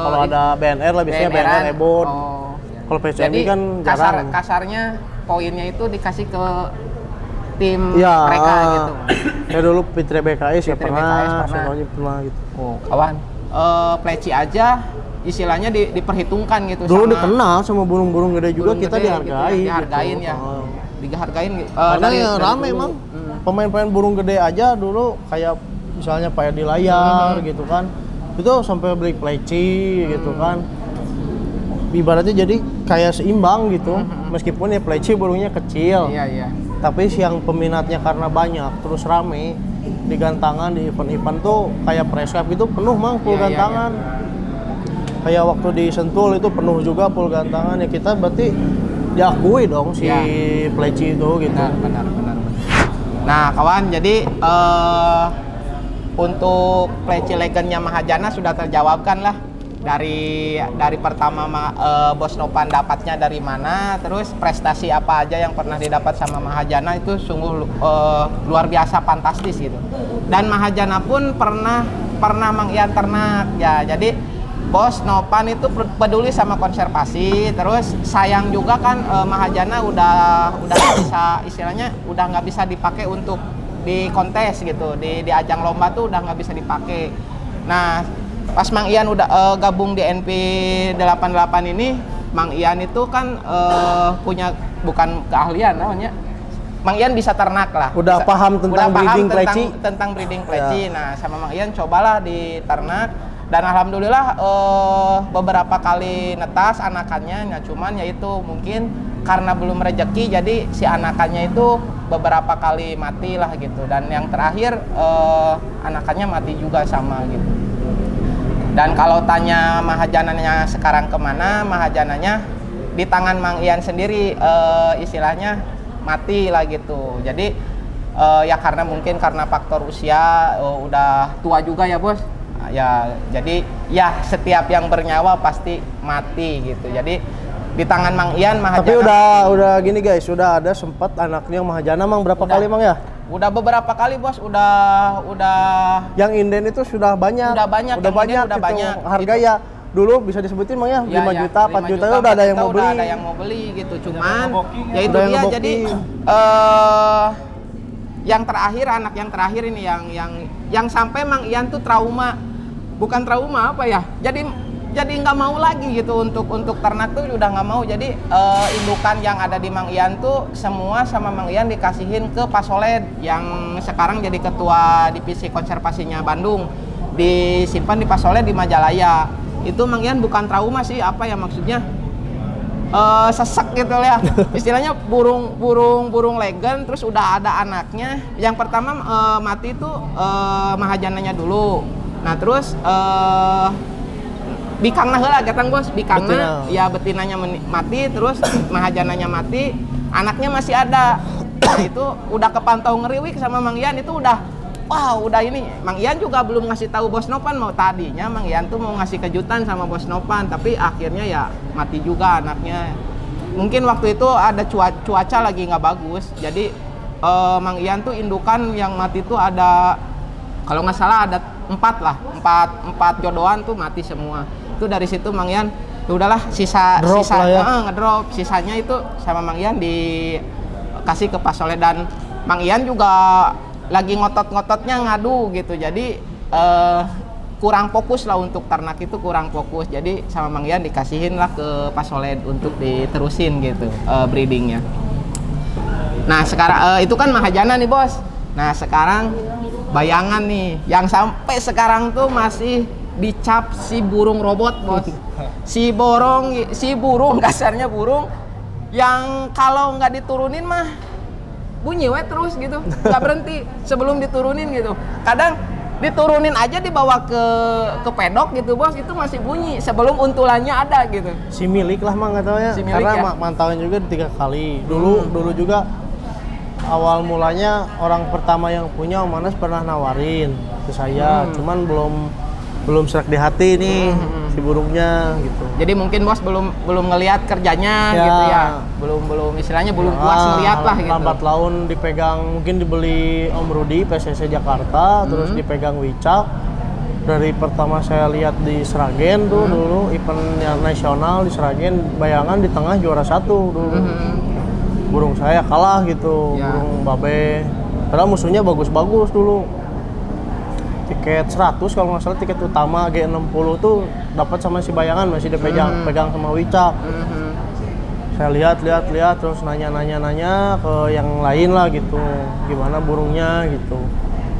Speaker 1: kalau ada BNR lah biasanya BNR Ebon. Kalau PCMI kan jarang.
Speaker 2: Kasarnya poinnya itu dikasih ke tim mereka gitu.
Speaker 1: Ya dulu Fitri BKS ya pernah, Sinronin pernah gitu.
Speaker 2: Kawan. pleci aja istilahnya diperhitungkan gitu.
Speaker 1: Dulu
Speaker 2: sama
Speaker 1: dikenal sama burung-burung gede juga,
Speaker 2: burung
Speaker 1: kita
Speaker 2: gede,
Speaker 1: dihargai
Speaker 2: gitu, dihargain
Speaker 1: gitu.
Speaker 2: ya. Dihargain
Speaker 1: Karena ya rame
Speaker 2: dulu.
Speaker 1: emang. Pemain-pemain burung gede aja dulu kayak misalnya Pak Edi Layar gitu kan. Itu sampai beli pleci gitu kan. Ibaratnya jadi kayak seimbang gitu. Meskipun ya pleci burungnya kecil.
Speaker 2: Iya.
Speaker 1: Tapi yang peminatnya karena banyak terus rame di gantangan di event-event tuh kayak preskap itu penuh mang full
Speaker 2: Iya,
Speaker 1: gantangan. Kayak waktu di Sentul itu penuh juga full gantangan ya, kita berarti diakui dong si pleci itu gitu.
Speaker 2: Benar. Nah kawan, jadi untuk pleci legendnya Mahajana sudah terjawabkan lah dari pertama Bos Nopan dapatnya dari mana, terus prestasi apa aja yang pernah didapat sama Mahajana itu sungguh luar biasa fantastis gitu. Dan Mahajana pun pernah Mang Ian ternak ya, jadi Bos Nopan itu peduli sama konservasi, terus sayang juga kan Mahajana udah nggak bisa, istilahnya udah nggak bisa dipakai untuk di kontes gitu, di ajang lomba tuh udah nggak bisa dipakai. Nah pas Mang Ian udah gabung di NP88 ini, Mang Ian itu kan punya bukan keahlian namanya, Mang Ian bisa ternak lah.
Speaker 1: Udah paham tentang breeding pleci.
Speaker 2: Tentang breeding pleci. Nah sama Mang Ian cobalah diternak. Dan alhamdulillah beberapa kali netas anakannya, nah cuman yaitu mungkin karena belum rezeki jadi si anakannya itu beberapa kali mati lah gitu. Dan yang terakhir anakannya mati juga sama gitu. Dan kalau tanya Mahajananya sekarang kemana, Mahajananya di tangan Mang Ian sendiri, istilahnya mati lah gitu. Jadi ya karena mungkin karena faktor usia, udah tua juga ya bos. Ya jadi ya setiap yang bernyawa pasti mati gitu. Jadi di tangan Mang Ian Mahajana.
Speaker 1: Tapi udah gini guys, udah ada sempat anaknya Mahajana Mang berapa kali Mang ya?
Speaker 2: Udah beberapa kali bos, udah.
Speaker 1: Yang inden itu sudah banyak.
Speaker 2: Udah banyak
Speaker 1: gitu.
Speaker 2: banyak.
Speaker 1: Harga
Speaker 2: gitu.
Speaker 1: Ya dulu bisa disebutin Mang ya, 5 juta, 4 juta udah ada yang mau beli.
Speaker 2: Udah ada yang mau beli gitu. Cuman ya itu dia jadi yang terakhir, anak yang terakhir ini yang sampai Mang Ian tuh trauma. Bukan trauma apa ya? Jadi nggak mau lagi gitu untuk ternak tuh udah nggak mau. Jadi indukan yang ada di Mang Ian tuh semua sama Mang Ian dikasihin ke Pak Soled yang sekarang jadi ketua divisi konservasinya Bandung, disimpan di Pak Soled di Majalaya. Itu Mang Ian bukan trauma sih, apa ya maksudnya, sesek gitu ya istilahnya. burung legend terus udah ada anaknya. Yang pertama mati itu Mahajananya dulu. Nah terus bikangna heula gatang bos, bikangna ya betinanya mati, terus Mahajananya mati, anaknya masih ada. Nah itu udah kepantau ngeriwik sama Mang Ian, itu udah udah ini. Mang Ian juga belum ngasih tahu Bos Nopan, mau tadinya Mang Ian tuh mau ngasih kejutan sama Bos Nopan, tapi akhirnya ya mati juga anaknya. Mungkin waktu itu ada cuaca lagi nggak bagus, jadi Mang Ian tuh indukan yang mati tuh ada, kalau nggak salah ada 4 jodohan tuh mati semua. Itu dari situ Mang Ian udahlah ngedrop, sisanya itu sama Mang Ian dikasih ke Pak Soleh. Dan Mang Ian juga lagi ngotot-ngototnya ngadu gitu, jadi kurang fokus lah untuk ternak itu, kurang fokus. Jadi sama Mang Ian dikasihin lah ke Pak Soleh untuk diterusin gitu breedingnya. Nah sekarang itu kan Mahajana nih bos. Nah sekarang bayangan nih yang sampai sekarang tuh masih dicap si burung robot bos. Si burung kasarnya burung yang kalau nggak diturunin mah bunyi terus gitu, nggak berhenti sebelum diturunin gitu. Kadang diturunin aja dibawa ke pedok gitu bos, itu masih bunyi sebelum untulannya ada gitu.
Speaker 1: Si milik lah Mang katanya, karena ya? Mantauin juga 3 kali. Dulu juga awal mulanya orang pertama yang punya Om Anas pernah nawarin ke saya, cuman belum serak di hati nih si burungnya gitu.
Speaker 2: Jadi mungkin bos belum ngelihat kerjanya ya, gitu ya, belum istilahnya belum puas ngeliat lah gitu.
Speaker 1: Lambat laun dipegang, mungkin dibeli Om Rudi PSSI Jakarta, terus dipegang Wicak. Dari pertama saya lihat di Sragen tuh dulu event nasional di Sragen, bayangan di tengah juara 1 dulu. Burung saya kalah gitu, burung babe. Karena musuhnya bagus-bagus dulu. tiket 100 kalau nggak salah, tiket utama G60 tuh dapat sama si Bayangan, masih dipegang pegang sama Wicak. Saya lihat terus nanya ke yang lain lah gitu, gimana burungnya gitu.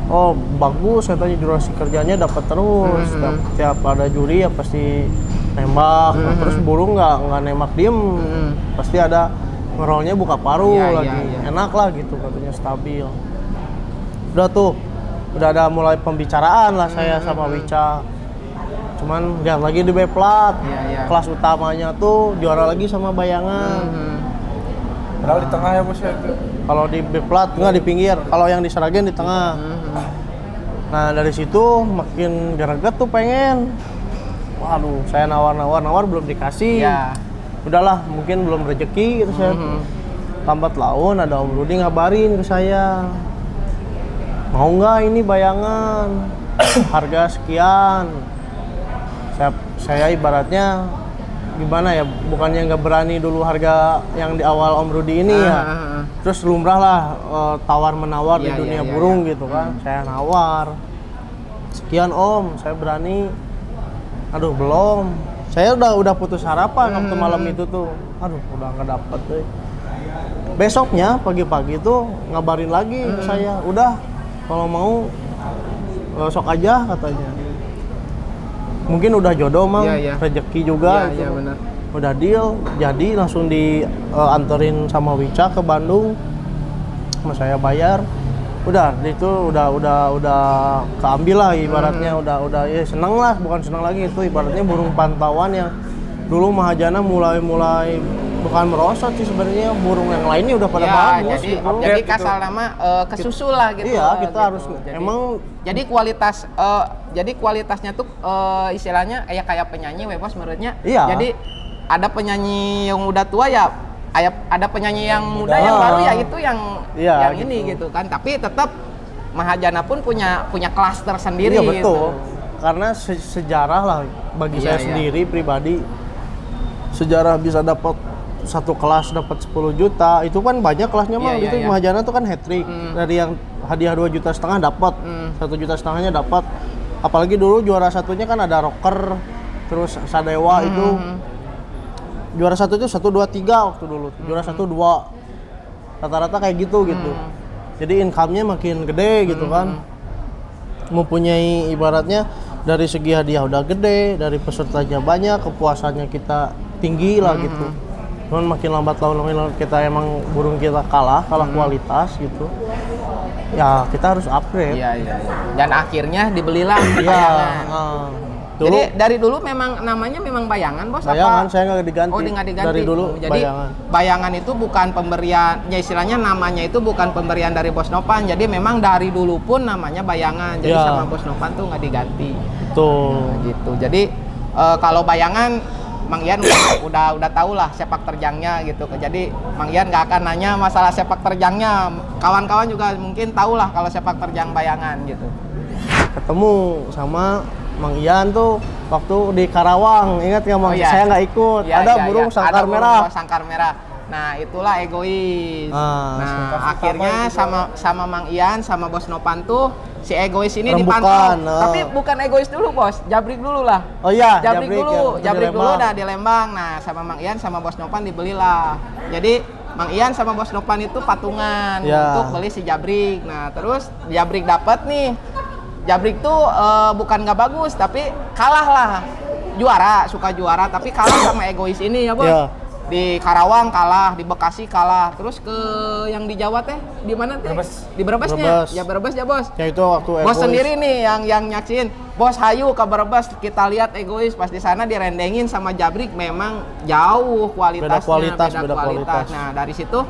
Speaker 1: Oh bagus katanya, durasi kerjanya dapat terus, tiap ada juri ya pasti nembak. Nah, terus burung nggak nembak diem, pasti ada ngerolnya buka paruh lagi. Enak lah gitu katanya, stabil. Udah ada mulai pembicaraan lah saya sama Wicak. Cuman lihat lagi di B-plat, kelas utamanya tuh juara lagi sama Bayangan.
Speaker 3: Padahal di tengah ya bos ya itu.
Speaker 1: Kalau di B-plat nggak di pinggir, kalau yang di Sragen di tengah. Nah dari situ makin greget tuh pengen. Waduh, saya nawar belum dikasih. Udahlah, mungkin belum rezeki gitu saya. Lambat laun ada Om Rudi ngabarin ke saya, mau nggak ini Bayangan, harga sekian. Saya ibaratnya gimana ya, bukannya nggak berani dulu harga yang di awal Om Rudi ini ya. Terus lumrah lah tawar menawar di dunia burung gitu kan. Saya nawar sekian Om, saya berani. Aduh belum, saya udah putus harapan waktu malam itu tuh. Aduh udah nggak dapet tuh. Besoknya pagi-pagi tuh ngabarin lagi ke saya, udah kalau mau sok aja katanya. Mungkin udah jodoh mang, rezeki juga gitu.
Speaker 2: Benar.
Speaker 1: Udah deal, jadi langsung dianterin sama Wicak ke Bandung, sama saya bayar. Udah itu udah keambil lah ibaratnya, udah ya seneng lah, bukan seneng lagi, itu ibaratnya burung pantauan yang dulu Mahajana mulai bukan merosot sih sebenarnya, burung yang lainnya udah pada bagus
Speaker 2: jadi,
Speaker 1: gitu.
Speaker 2: jadi kasar nama kesusul lah gitu.
Speaker 1: Iya, kita
Speaker 2: gitu.
Speaker 1: harus emang
Speaker 2: jadi kualitasnya tuh istilahnya kayak penyanyi bos menurutnya.
Speaker 1: Iya.
Speaker 2: Jadi ada penyanyi yang udah tua ya, ada penyanyi yang muda yang baru ya, itu yang gitu. Ini gitu kan. Tapi tetap Mahajana pun punya kelas tersendiri.
Speaker 1: Iya betul.
Speaker 2: Gitu.
Speaker 1: Karena sejarah lah bagi saya sendiri pribadi, sejarah bisa dapat satu kelas dapat 10 juta itu kan banyak kelasnya mah. Itu Mahajana tuh kan hat-trick. Dari yang hadiah 2,5 juta dapat, 1,5 juta dapat. Apalagi dulu juara satunya kan ada rocker, terus Sadewa itu juara satu itu 1, 2, 3 waktu dulu. Juara 1, 2 rata-rata kayak gitu. Jadi income-nya makin gede gitu kan. Mempunyai ibaratnya dari segi hadiah udah gede, dari pesertanya banyak, kepuasannya kita tinggi lah gitu. Cuman makin lambat laun kita emang burung kita kalah kualitas gitu. Ya kita harus upgrade.
Speaker 2: Iya. Dan akhirnya dibelilah
Speaker 1: Bayangan.
Speaker 2: Jadi dari dulu memang namanya memang Bayangan bos?
Speaker 1: Bayangan,
Speaker 2: apa?
Speaker 1: saya nggak diganti.
Speaker 2: Oh, nggak diganti.
Speaker 1: Dari dulu
Speaker 2: jadi Bayangan itu bukan pemberian, ya istilahnya namanya itu bukan pemberian dari Bos Nopan. Jadi memang dari dulu pun namanya Bayangan. Jadi sama Bos Nopan tuh nggak diganti.
Speaker 1: Betul.
Speaker 2: Nah, gitu. Jadi kalau Bayangan Mang Ian udah tahu lah sepak terjangnya gitu. Jadi Mang Ian nggak akan nanya masalah sepak terjangnya. Kawan-kawan juga mungkin tahu lah kalau sepak terjang Bayangan gitu.
Speaker 1: Ketemu sama Mang Ian tuh waktu di Karawang, ingat nggak Mang? Saya nggak ikut. Ada burung sangkar merah.
Speaker 2: Sangkar merah. Nah itulah egois. Akhirnya sama Mang Ian sama Bos Nopan tuh si egois ini dipantau. Tapi bukan egois dulu bos, jabrik dulu lah.
Speaker 1: Oh iya,
Speaker 2: jabrik dulu dah di Lembang. Nah sama Mang Ian sama Bos Nopan dibelilah. Jadi Mang Ian sama Bos Nopan itu patungan untuk beli si jabrik. Nah terus jabrik dapat nih. Jabrik tuh bukan nggak bagus, tapi kalah lah. Suka juara, tapi kalah sama egois ini ya bos. Di Karawang kalah, di Bekasi kalah, terus ke yang di Jawa teh di mana teh? Di Brebesnya. Ya Brebes ya bos.
Speaker 1: Ya itu waktu
Speaker 2: bos sendiri nih yang nyaksiin. Bos hayu ke Brebes, kita lihat egois pas di sana direndengin sama jabrik, memang jauh kualitasnya. Beda kualitas. Nah dari situ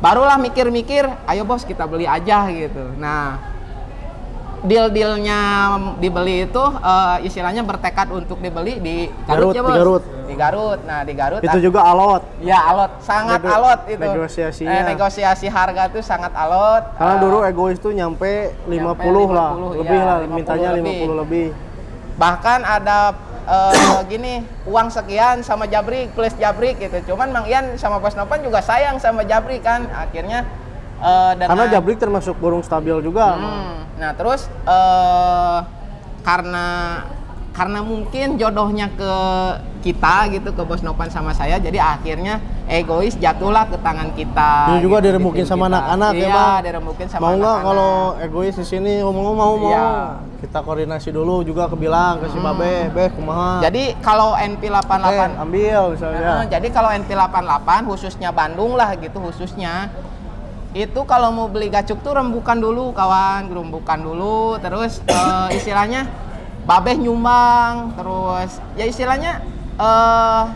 Speaker 2: barulah mikir-mikir, ayo bos kita beli aja gitu. Nah deal-dealnya dibeli itu istilahnya bertekad untuk dibeli di Garut ya bos. Di Garut. Nah di Garut
Speaker 1: itu juga alot.
Speaker 2: Ya alot, sangat alot itu.
Speaker 1: Negosiasinya.
Speaker 2: Negosiasi harga tuh sangat alot.
Speaker 1: Karena dulu egois tuh nyampe 50 lah, lebih lah, mintanya 50 lebih.
Speaker 2: Bahkan ada gini, uang sekian sama jabrik, plus jabrik gitu. Cuman Mang Ian sama Bos Nopan juga sayang sama jabrik kan. Akhirnya
Speaker 1: karena jabrik termasuk burung stabil juga.
Speaker 2: Nah terus karena mungkin jodohnya ke kita gitu, ke Bos Nopan sama saya, jadi akhirnya egois jatuhlah ke tangan kita.
Speaker 1: Dia juga
Speaker 2: gitu,
Speaker 1: diremukin
Speaker 2: tim
Speaker 1: sama
Speaker 2: kita.
Speaker 1: anak-anak ya,
Speaker 2: Iya,
Speaker 1: Bang.
Speaker 2: diremukin sama
Speaker 1: Mau nggak
Speaker 2: anak-anak.
Speaker 1: kalau egois di sini mau.
Speaker 2: Iya.
Speaker 1: Kita koordinasi dulu juga bilang ke si Babe, kumaha.
Speaker 2: Jadi kalau NP88
Speaker 1: ambil misalnya.
Speaker 2: jadi kalau NP88 khususnya Bandung lah gitu khususnya, itu kalau mau beli gacuk tuh rembukan dulu kawan, rembukan dulu, terus istilahnya Babeh nyumbang, terus ya istilahnya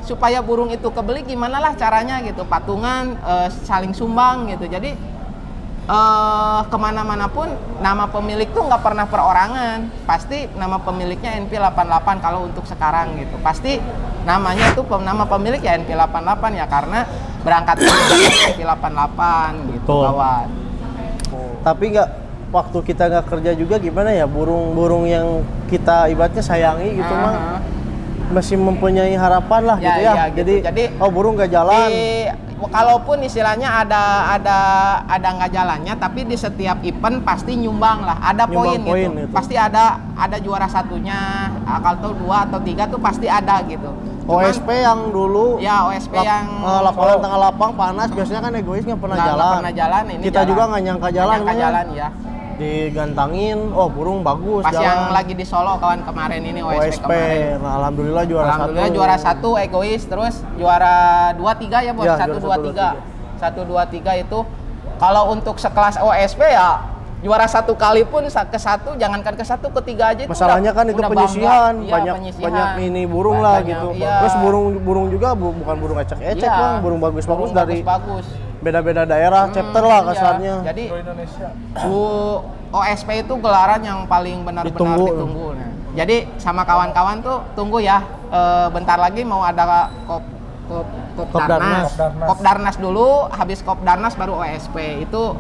Speaker 2: supaya burung itu kebeli gimana lah caranya gitu, patungan, saling sumbang gitu. Jadi kemana-mana pun nama pemilik tuh nggak pernah perorangan, pasti nama pemiliknya NP88 kalau untuk sekarang gitu, pasti namanya itu nama pemilik ya NP88 ya, karena berangkat dari NP88 gitu.
Speaker 1: Betul.
Speaker 2: Kawan.
Speaker 1: Tapi nggak, waktu kita nggak kerja juga gimana ya, burung-burung yang kita ibaratnya sayangi gitu mah masih mempunyai harapan lah
Speaker 2: Ya,
Speaker 1: gitu ya.
Speaker 2: iya, gitu. Jadi
Speaker 1: burung nggak jalan.
Speaker 2: Kalaupun istilahnya ada nggak jalannya, tapi di setiap event pasti nyumbang lah, ada poin
Speaker 1: Nyumbang
Speaker 2: gitu.
Speaker 1: gitu.
Speaker 2: Pasti ada juara satunya, kalau 2 atau 3 tuh pasti ada gitu.
Speaker 1: OSP yang dulu
Speaker 2: Ya OSP yang
Speaker 1: lapangan tengah lapang panas biasanya kan egois nggak pernah
Speaker 2: nggak
Speaker 1: jalan.
Speaker 2: pernah jalan, ini
Speaker 1: Kita
Speaker 2: jalan.
Speaker 1: juga nggak nyangka jalan,
Speaker 2: Nggak nyangka
Speaker 1: Bang,
Speaker 2: jalan ya.
Speaker 1: digantangin, burung bagus
Speaker 2: Pas
Speaker 1: jalan.
Speaker 2: yang lagi di Solo kawan kemarin ini OSP kemarin.
Speaker 1: Nah, alhamdulillah juara
Speaker 2: Alhamdulillah
Speaker 1: satu.
Speaker 2: juara 1 egois, terus juara 2-3 ya Bos,
Speaker 1: Ya,
Speaker 2: 1
Speaker 1: juara
Speaker 2: 2 3. 1 2 3 itu kalau untuk sekelas OSP ya juara 1 kali pun ke 1, jangankan ke 1, ke 3 aja itu
Speaker 1: Masalahnya kan itu
Speaker 2: udah
Speaker 1: penyisihan,
Speaker 2: bangga. Iya,
Speaker 1: banyak ini burung lah
Speaker 2: Banyak,
Speaker 1: gitu.
Speaker 2: iya.
Speaker 1: Terus burung juga bukan burung ecek-ecek,
Speaker 2: Iya.
Speaker 1: Bang, burung bagus-bagus
Speaker 2: Burung
Speaker 1: dari
Speaker 2: bagus.
Speaker 1: beda-beda daerah, chapter lah
Speaker 2: Iya.
Speaker 1: kasarnya.
Speaker 2: Jadi
Speaker 3: Indonesia.
Speaker 2: OSP itu gelaran yang paling benar-benar ditunggu. Nah, jadi sama kawan-kawan tuh tunggu ya, bentar lagi mau ada
Speaker 1: Kopdarnas.
Speaker 2: Kopdarnas dulu, habis Kopdarnas baru OSP. Itu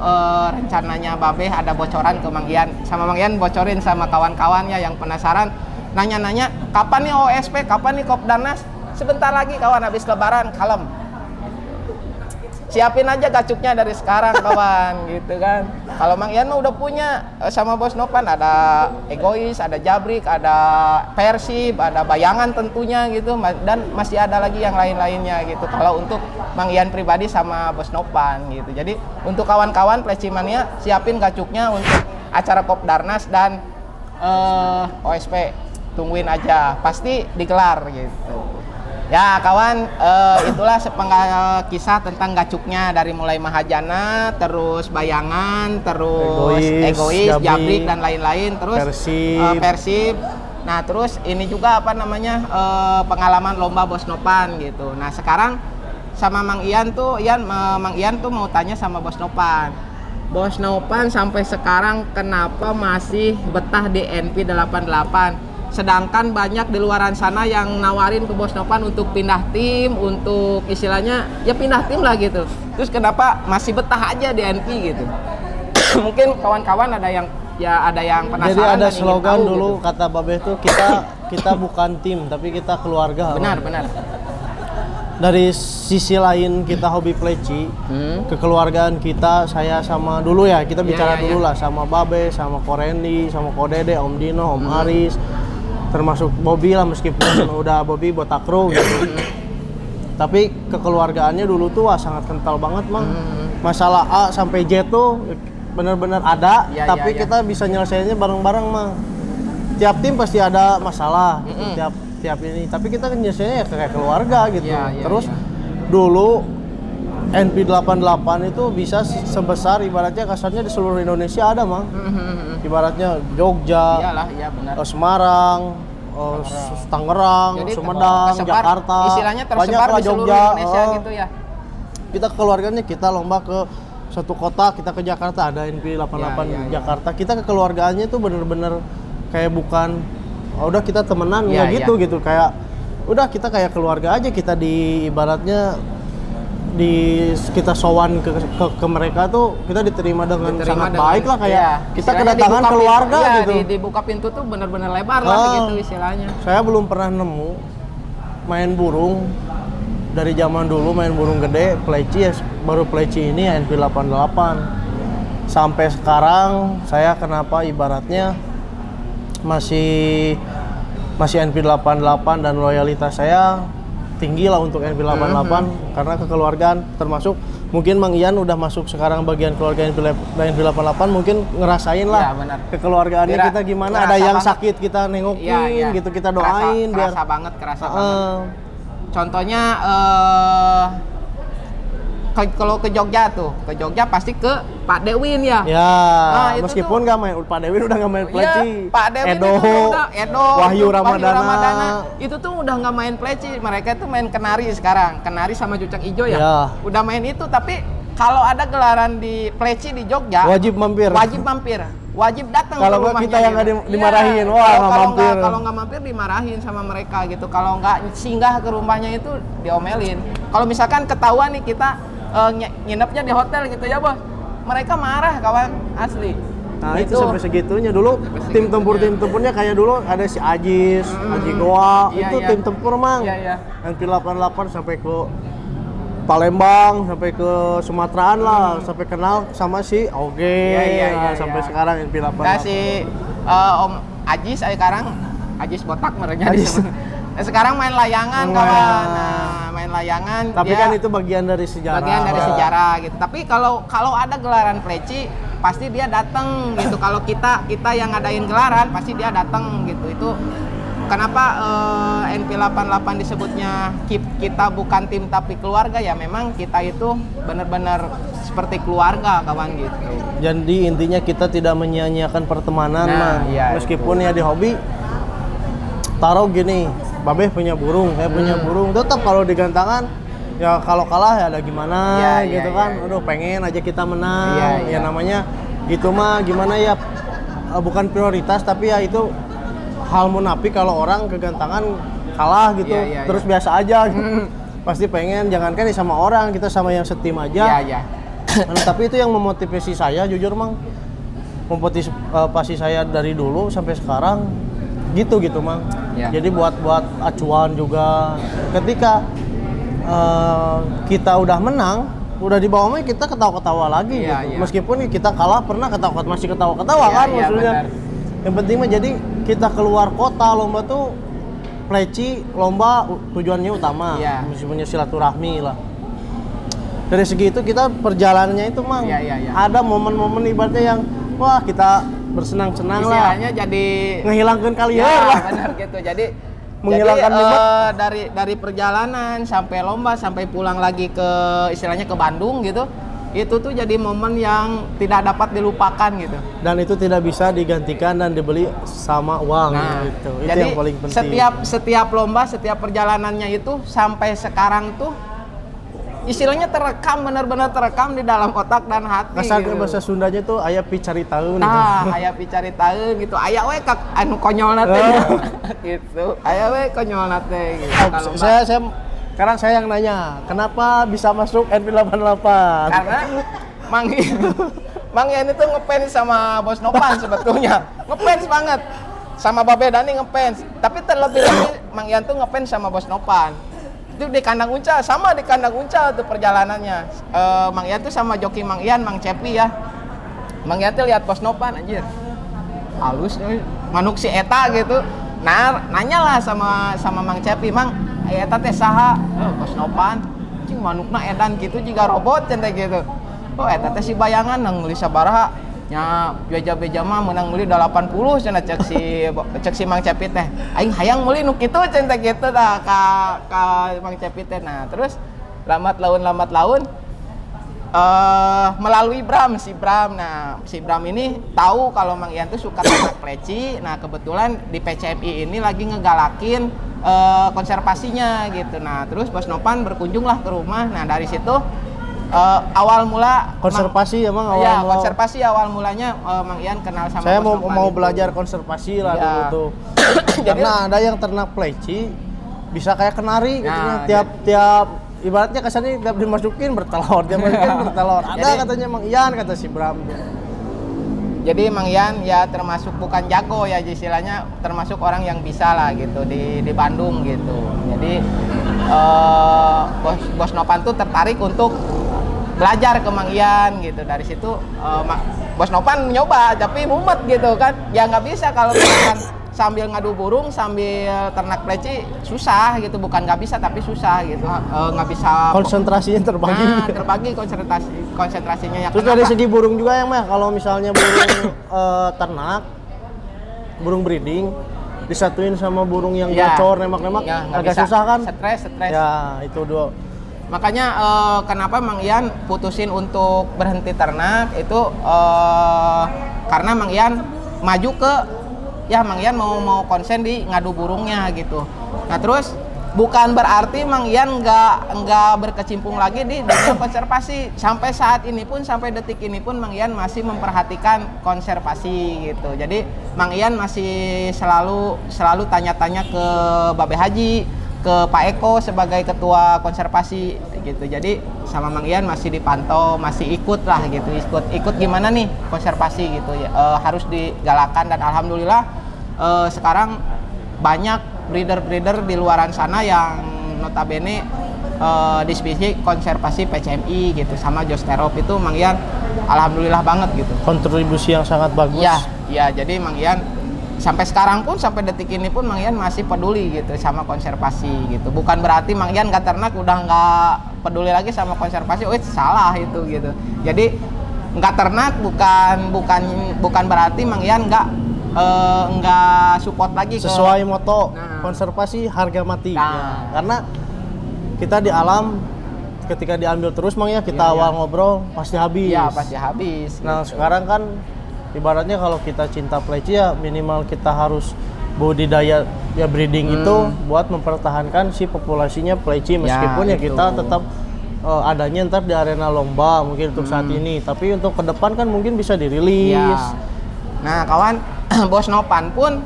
Speaker 2: rencananya Babeh ada bocoran ke Mang Ian. Sama Mang Ian bocorin sama kawan-kawannya yang penasaran, nanya-nanya, kapan nih OSP, kapan nih Kopdarnas? Sebentar lagi kawan, habis lebaran, kalem. Siapin aja gacuknya dari sekarang kawan, gitu kan. Kalau Mang Ian mah udah punya sama Bos Nopan, ada egois, ada jabrik, ada persib, ada bayangan tentunya gitu, dan masih ada lagi yang lain-lainnya gitu. Kalau untuk Mang Ian pribadi sama Bos Nopan gitu. Jadi untuk kawan-kawan Plecimania siapin gacuknya untuk acara Kopdarnas dan OSP. Tungguin aja, pasti digelar gitu. Ya kawan, itulah sepenggal kisah tentang gacuknya, dari mulai Mahajana, terus bayangan, terus egois, jabrik dan lain-lain, terus persib. Nah terus ini juga pengalaman lomba Bos Nopan gitu. Nah sekarang sama Mang Ian tuh, Mang Ian tuh mau tanya sama Bos Nopan. Bos Nopan sampai sekarang kenapa masih betah di NP88? Sedangkan banyak di luaran sana yang nawarin ke Bos Nopan untuk pindah tim, untuk istilahnya ya pindah tim lah gitu. Terus kenapa masih betah aja di NP gitu? Mungkin kawan-kawan ada yang penasaran.
Speaker 1: Jadi ada
Speaker 2: dan ingin
Speaker 1: slogan
Speaker 2: tahu,
Speaker 1: dulu
Speaker 2: gitu.
Speaker 1: kata Babeh tuh, kita bukan tim tapi kita keluarga.
Speaker 2: Benar.
Speaker 1: Dari sisi lain kita hobi pleci, kekeluargaan kita, saya sama dulu ya, kita bicara dulu lah sama Babe, sama Korendi, sama Kodede, Om Dino, Om Aris, termasuk Bobby lah, meskipun udah Bobby botakro gitu. Tapi kekeluargaannya dulu tuh sangat kental banget, Mang. Masalah A sampai Z tuh benar-benar ada, tapi kita bisa nyelesainnya bareng-bareng, Mang. Tiap tim pasti ada masalah gitu, tiap ini, tapi kita kan nyelesainnya ya kayak keluarga gitu. Terus dulu NP88 itu bisa sebesar ibaratnya kasarnya di seluruh Indonesia ada, Mang. Ibaratnya Jogja,
Speaker 2: benar.
Speaker 1: Semarang, Tangerang,
Speaker 2: Jadi,
Speaker 1: Sumedang, Jakarta,
Speaker 2: istilahnya tersebar
Speaker 1: banyak lah
Speaker 2: di seluruh
Speaker 1: Jogja.
Speaker 2: Indonesia gitu ya.
Speaker 1: Kita keluarganya kita lomba ke satu kota, kita ke Jakarta, ada NP88 Jakarta. Kita kekeluargaannya itu bener-bener kayak bukan udah kita temenan gitu kayak udah kita kayak keluarga aja, kita di ibaratnya kita sowan ke mereka tuh kita diterima dengan sangat baik lah, kayak kita kedatangan keluarga gitu.
Speaker 2: Dibuka pintu tuh bener-bener lebar lah gitu istilahnya.
Speaker 1: Saya belum pernah nemu main burung dari zaman dulu, main burung gede pleci ya, baru pleci ini NP88 sampai sekarang. Saya kenapa ibaratnya masih NP88 dan loyalitas saya tinggi lah untuk NP88 karena kekeluargaan, termasuk mungkin Mang Ian udah masuk sekarang bagian keluarga NP88, mungkin ngerasain lah
Speaker 2: Iya, benar.
Speaker 1: kekeluargaannya
Speaker 2: Kira-
Speaker 1: kita gimana,
Speaker 2: kerasa
Speaker 1: ada yang
Speaker 2: banget.
Speaker 1: sakit kita nengokin
Speaker 2: Iya.
Speaker 1: gitu, kita doain
Speaker 2: kerasa banget. Contohnya kalau ke Jogja pasti ke Pak Dewin ya.
Speaker 1: ya
Speaker 2: itu
Speaker 1: meskipun nggak main, Pak Dewin udah nggak main pleci,
Speaker 2: Iya, Pak Dewin
Speaker 1: Edo,
Speaker 2: itu udah
Speaker 1: Wahyu Ramadana.
Speaker 2: itu tuh udah nggak main pleci, mereka tuh main kenari sekarang, kenari sama cucak hijau ya.
Speaker 1: Ya.
Speaker 2: Udah main itu, tapi kalau ada gelaran di pleci di Jogja
Speaker 1: wajib mampir.
Speaker 2: wajib datang ke
Speaker 1: Kalau nggak
Speaker 2: rumahnya
Speaker 1: kita yang
Speaker 2: gitu.
Speaker 1: nggak dimarahin,
Speaker 2: Iya,
Speaker 1: wah nggak
Speaker 2: kalau
Speaker 1: mampir.
Speaker 2: kalau nggak mampir dimarahin sama mereka gitu, kalau nggak singgah ke rumahnya itu diomelin. Kalau misalkan ketahuan nih kita nginepnya di hotel gitu ya bos, mereka marah kawan, asli.
Speaker 1: Nah itu sampai segitunya dulu tim tempurnya kayak dulu ada si Ajis, Aji Goa,
Speaker 2: Iya,
Speaker 1: itu
Speaker 2: iya.
Speaker 1: tim tempur mang.
Speaker 2: Iya.
Speaker 1: NP88 sampai ke Palembang, sampai ke Sumateraan lah, sampai kenal sama si Oge,
Speaker 2: Iya,
Speaker 1: sampai
Speaker 2: iya.
Speaker 1: sekarang NP88.
Speaker 2: Nah si Om Ajis sekarang, Ajis botak merenya
Speaker 1: Ajis.
Speaker 2: sekarang main layangan
Speaker 1: Wah.
Speaker 2: kawan. Nah, main layangan.
Speaker 1: Tapi
Speaker 2: dia
Speaker 1: kan itu bagian dari sejarah.
Speaker 2: bagian dari
Speaker 1: Bang.
Speaker 2: sejarah gitu. Tapi kalau ada gelaran pleci pasti dia datang gitu. Kalau kita yang ngadain gelaran pasti dia datang gitu. Itu kenapa NP88 disebutnya kita bukan tim tapi keluarga, ya memang kita itu benar-benar seperti keluarga kawan gitu.
Speaker 1: Jadi intinya kita tidak menyia-nyiakan pertemanan,
Speaker 2: Nah,
Speaker 1: Mang.
Speaker 2: iya,
Speaker 1: Meskipun ya di hobi, taruh gini, Babeh punya burung, saya punya burung, tetap kalau digantangan, ya kalau kalah ya ada gimana,
Speaker 2: Iya,
Speaker 1: gitu
Speaker 2: iya,
Speaker 1: kan.
Speaker 2: iya.
Speaker 1: Aduh pengen aja kita menang,
Speaker 2: Iya,
Speaker 1: ya
Speaker 2: iya.
Speaker 1: namanya gitu mah gimana ya, bukan prioritas tapi ya itu hal munafik kalau orang kegantangan kalah gitu,
Speaker 2: Iya, iya,
Speaker 1: terus
Speaker 2: iya.
Speaker 1: biasa aja gitu. Pasti pengen, jangankan nih sama orang, kita sama yang setim aja.
Speaker 2: Iya.
Speaker 1: Nah, tapi itu yang memotivasi saya, jujur Mang, memotivasi saya dari dulu sampai sekarang gitu Mang.
Speaker 2: Ya.
Speaker 1: Jadi buat acuan juga ketika kita udah menang, udah di bawah mah kita ketawa-ketawa lagi
Speaker 2: Iya,
Speaker 1: gitu.
Speaker 2: iya.
Speaker 1: Meskipun kita kalah pernah masih ketawa-ketawa
Speaker 2: Iya,
Speaker 1: kan
Speaker 2: iya,
Speaker 1: maksudnya.
Speaker 2: benar.
Speaker 1: Yang penting mah jadi kita keluar kota lomba tuh pleci lomba tujuannya utama,
Speaker 2: Iya.
Speaker 1: mesti punya silaturahmi lah. Dari segi itu kita perjalanannya itu Mang,
Speaker 2: Iya.
Speaker 1: ada momen-momen ibaratnya yang wah kita bersenang-senang lah,
Speaker 2: Istilahnya jadi
Speaker 1: ngehilangkan kalian
Speaker 2: ya,
Speaker 1: lah.
Speaker 2: benar gitu. Jadi
Speaker 1: Menghilangkan nikmat.
Speaker 2: dari perjalanan sampai lomba sampai pulang lagi ke istilahnya ke Bandung gitu. Itu tuh jadi momen yang tidak dapat dilupakan gitu.
Speaker 1: Dan itu tidak bisa digantikan dan dibeli sama uang
Speaker 2: Nah,
Speaker 1: gitu. Itu
Speaker 2: jadi
Speaker 1: yang paling penting.
Speaker 2: setiap lomba, setiap perjalanannya itu sampai sekarang tuh istilahnya terekam, benar-benar terekam di dalam otak dan hati.
Speaker 1: Kasar
Speaker 2: gitu.
Speaker 1: bahasa Sundanya tuh aya picari tahun.
Speaker 2: Nah, aya picari tahu gitu. Aya we kak anu konyolna teh. Gitu. Aya we konyolna teh gitu. Kalau
Speaker 1: saya sekarang saya yang nanya, kenapa bisa masuk NP88?
Speaker 2: karena Mang Ian itu ngefans sama Bos Nopan sebetulnya. Ngefans banget. Sama Babe Dani ngefans. Tapi terlebih lagi Mang Ian tuh ngefans sama Bos Nopan. Itu di kandang Uncal, sama di kandang Uncal tuh perjalanannya. Mang Ian tuh sama joki Mang Ian, Mang Cepi ya. Mang Ian tuh lihat Bos Nopan anjir. Halus manuk si eta gitu. Nah, nanyalah sama Mang Cepi, Mang, eta teh saha? Bos Nopan. Cing manukna edan gitu juga robot cenah gitu. Oh, eta teh si bayangan nang meuli sabaraha? Nya beja-beja mah meunang meuli 80 cenah cek si Mang Cepi teh. Aing hayang meuli nu kitu cenah gitu dah ka Mang Cepi teh. Nah, terus lambat laun melalui si Bram. Nah, si Bram ini tahu kalau Mang Ian tuh suka ternak pleci. Nah, kebetulan di PCMI ini lagi ngegalakin konservasinya gitu. Nah, terus Bos Nopan berkunjunglah ke rumah. Nah, dari situ awal mula
Speaker 1: Konservasi emang awal
Speaker 2: ya,
Speaker 1: mula.
Speaker 2: konservasi awal mulanya Mang Ian kenal sama
Speaker 1: Saya
Speaker 2: Bos
Speaker 1: mau
Speaker 2: Nopan itu.
Speaker 1: belajar konservasi lah
Speaker 2: Ya.
Speaker 1: dulu tuh. Karena ada yang ternak pleci bisa kayak kenari gitu
Speaker 2: Nah,
Speaker 1: ya. Tiap ibaratnya kesannya tiap dimasukin bertelur, tiap dimasukin bertelur. Ada
Speaker 2: Jadi-
Speaker 1: katanya Mang Ian, kata si Bram.
Speaker 2: Jadi Mang Ian ya termasuk bukan jago ya, istilahnya termasuk orang yang bisa lah gitu di Bandung gitu. Jadi Bos Nopan tuh tertarik untuk belajar ke Mang Ian gitu. Dari situ Bos Nopan nyoba tapi mumet gitu kan. Ya nggak bisa kalau misalkan sambil ngadu burung sambil ternak pleci susah gitu, bukan nggak bisa tapi susah gitu, nggak bisa
Speaker 1: konsentrasinya terbagi.
Speaker 2: Nah, terbagi konsentrasinya ya.
Speaker 1: Terus dari segi burung juga yang mah kalau misalnya burung ternak, burung breeding disatuin sama burung yang gacor nembak-nembak
Speaker 2: ya,
Speaker 1: agak
Speaker 2: bisa.
Speaker 1: susah kan?
Speaker 2: Stres.
Speaker 1: Ya itu dua.
Speaker 2: Makanya kenapa Mang Ian putusin untuk berhenti ternak itu karena Mang Ian maju ke Mang Ian mau konsen di ngadu burungnya gitu. Nah terus bukan berarti Mang Ian nggak berkecimpung lagi di dunia konservasi. Sampai saat ini pun, sampai detik ini pun Mang Ian masih memperhatikan konservasi gitu. Jadi Mang Ian masih selalu tanya-tanya ke Babe Haji, ke Pak Eko sebagai ketua konservasi gitu. Jadi sama Mang Ian masih dipantau, masih ikut lah gitu, ikut gimana nih konservasi gitu ya. Harus digalakan dan alhamdulillah sekarang banyak breeder di luaran sana yang notabene divisi konservasi PCMI gitu sama Josterop itu Mang Ian alhamdulillah banget gitu.
Speaker 1: Kontribusi yang sangat bagus.
Speaker 2: Iya, jadi Mang Ian sampai sekarang pun, sampai detik ini pun Mang Ian masih peduli gitu sama konservasi gitu. Bukan berarti Mang Ian nggak ternak udah nggak peduli lagi sama konservasi. Oh, salah itu gitu. Jadi nggak ternak bukan berarti Mang Ian nggak support lagi
Speaker 1: sesuai moto konservasi harga mati. Ya. Karena kita di alam ketika diambil terus Mang ya, kita awal ngobrol pasti habis.
Speaker 2: Iya, pasti habis.
Speaker 1: Nah, sekarang kan ibaratnya kalau kita cinta pleci ya minimal kita harus budidaya ya breeding itu buat mempertahankan si populasinya pleci meskipun ya
Speaker 2: gitu.
Speaker 1: kita tetap adanya ntar di arena lomba mungkin untuk saat ini, tapi untuk ke depan kan mungkin bisa dirilis.
Speaker 2: Ya. Nah, kawan, Bos Nopan pun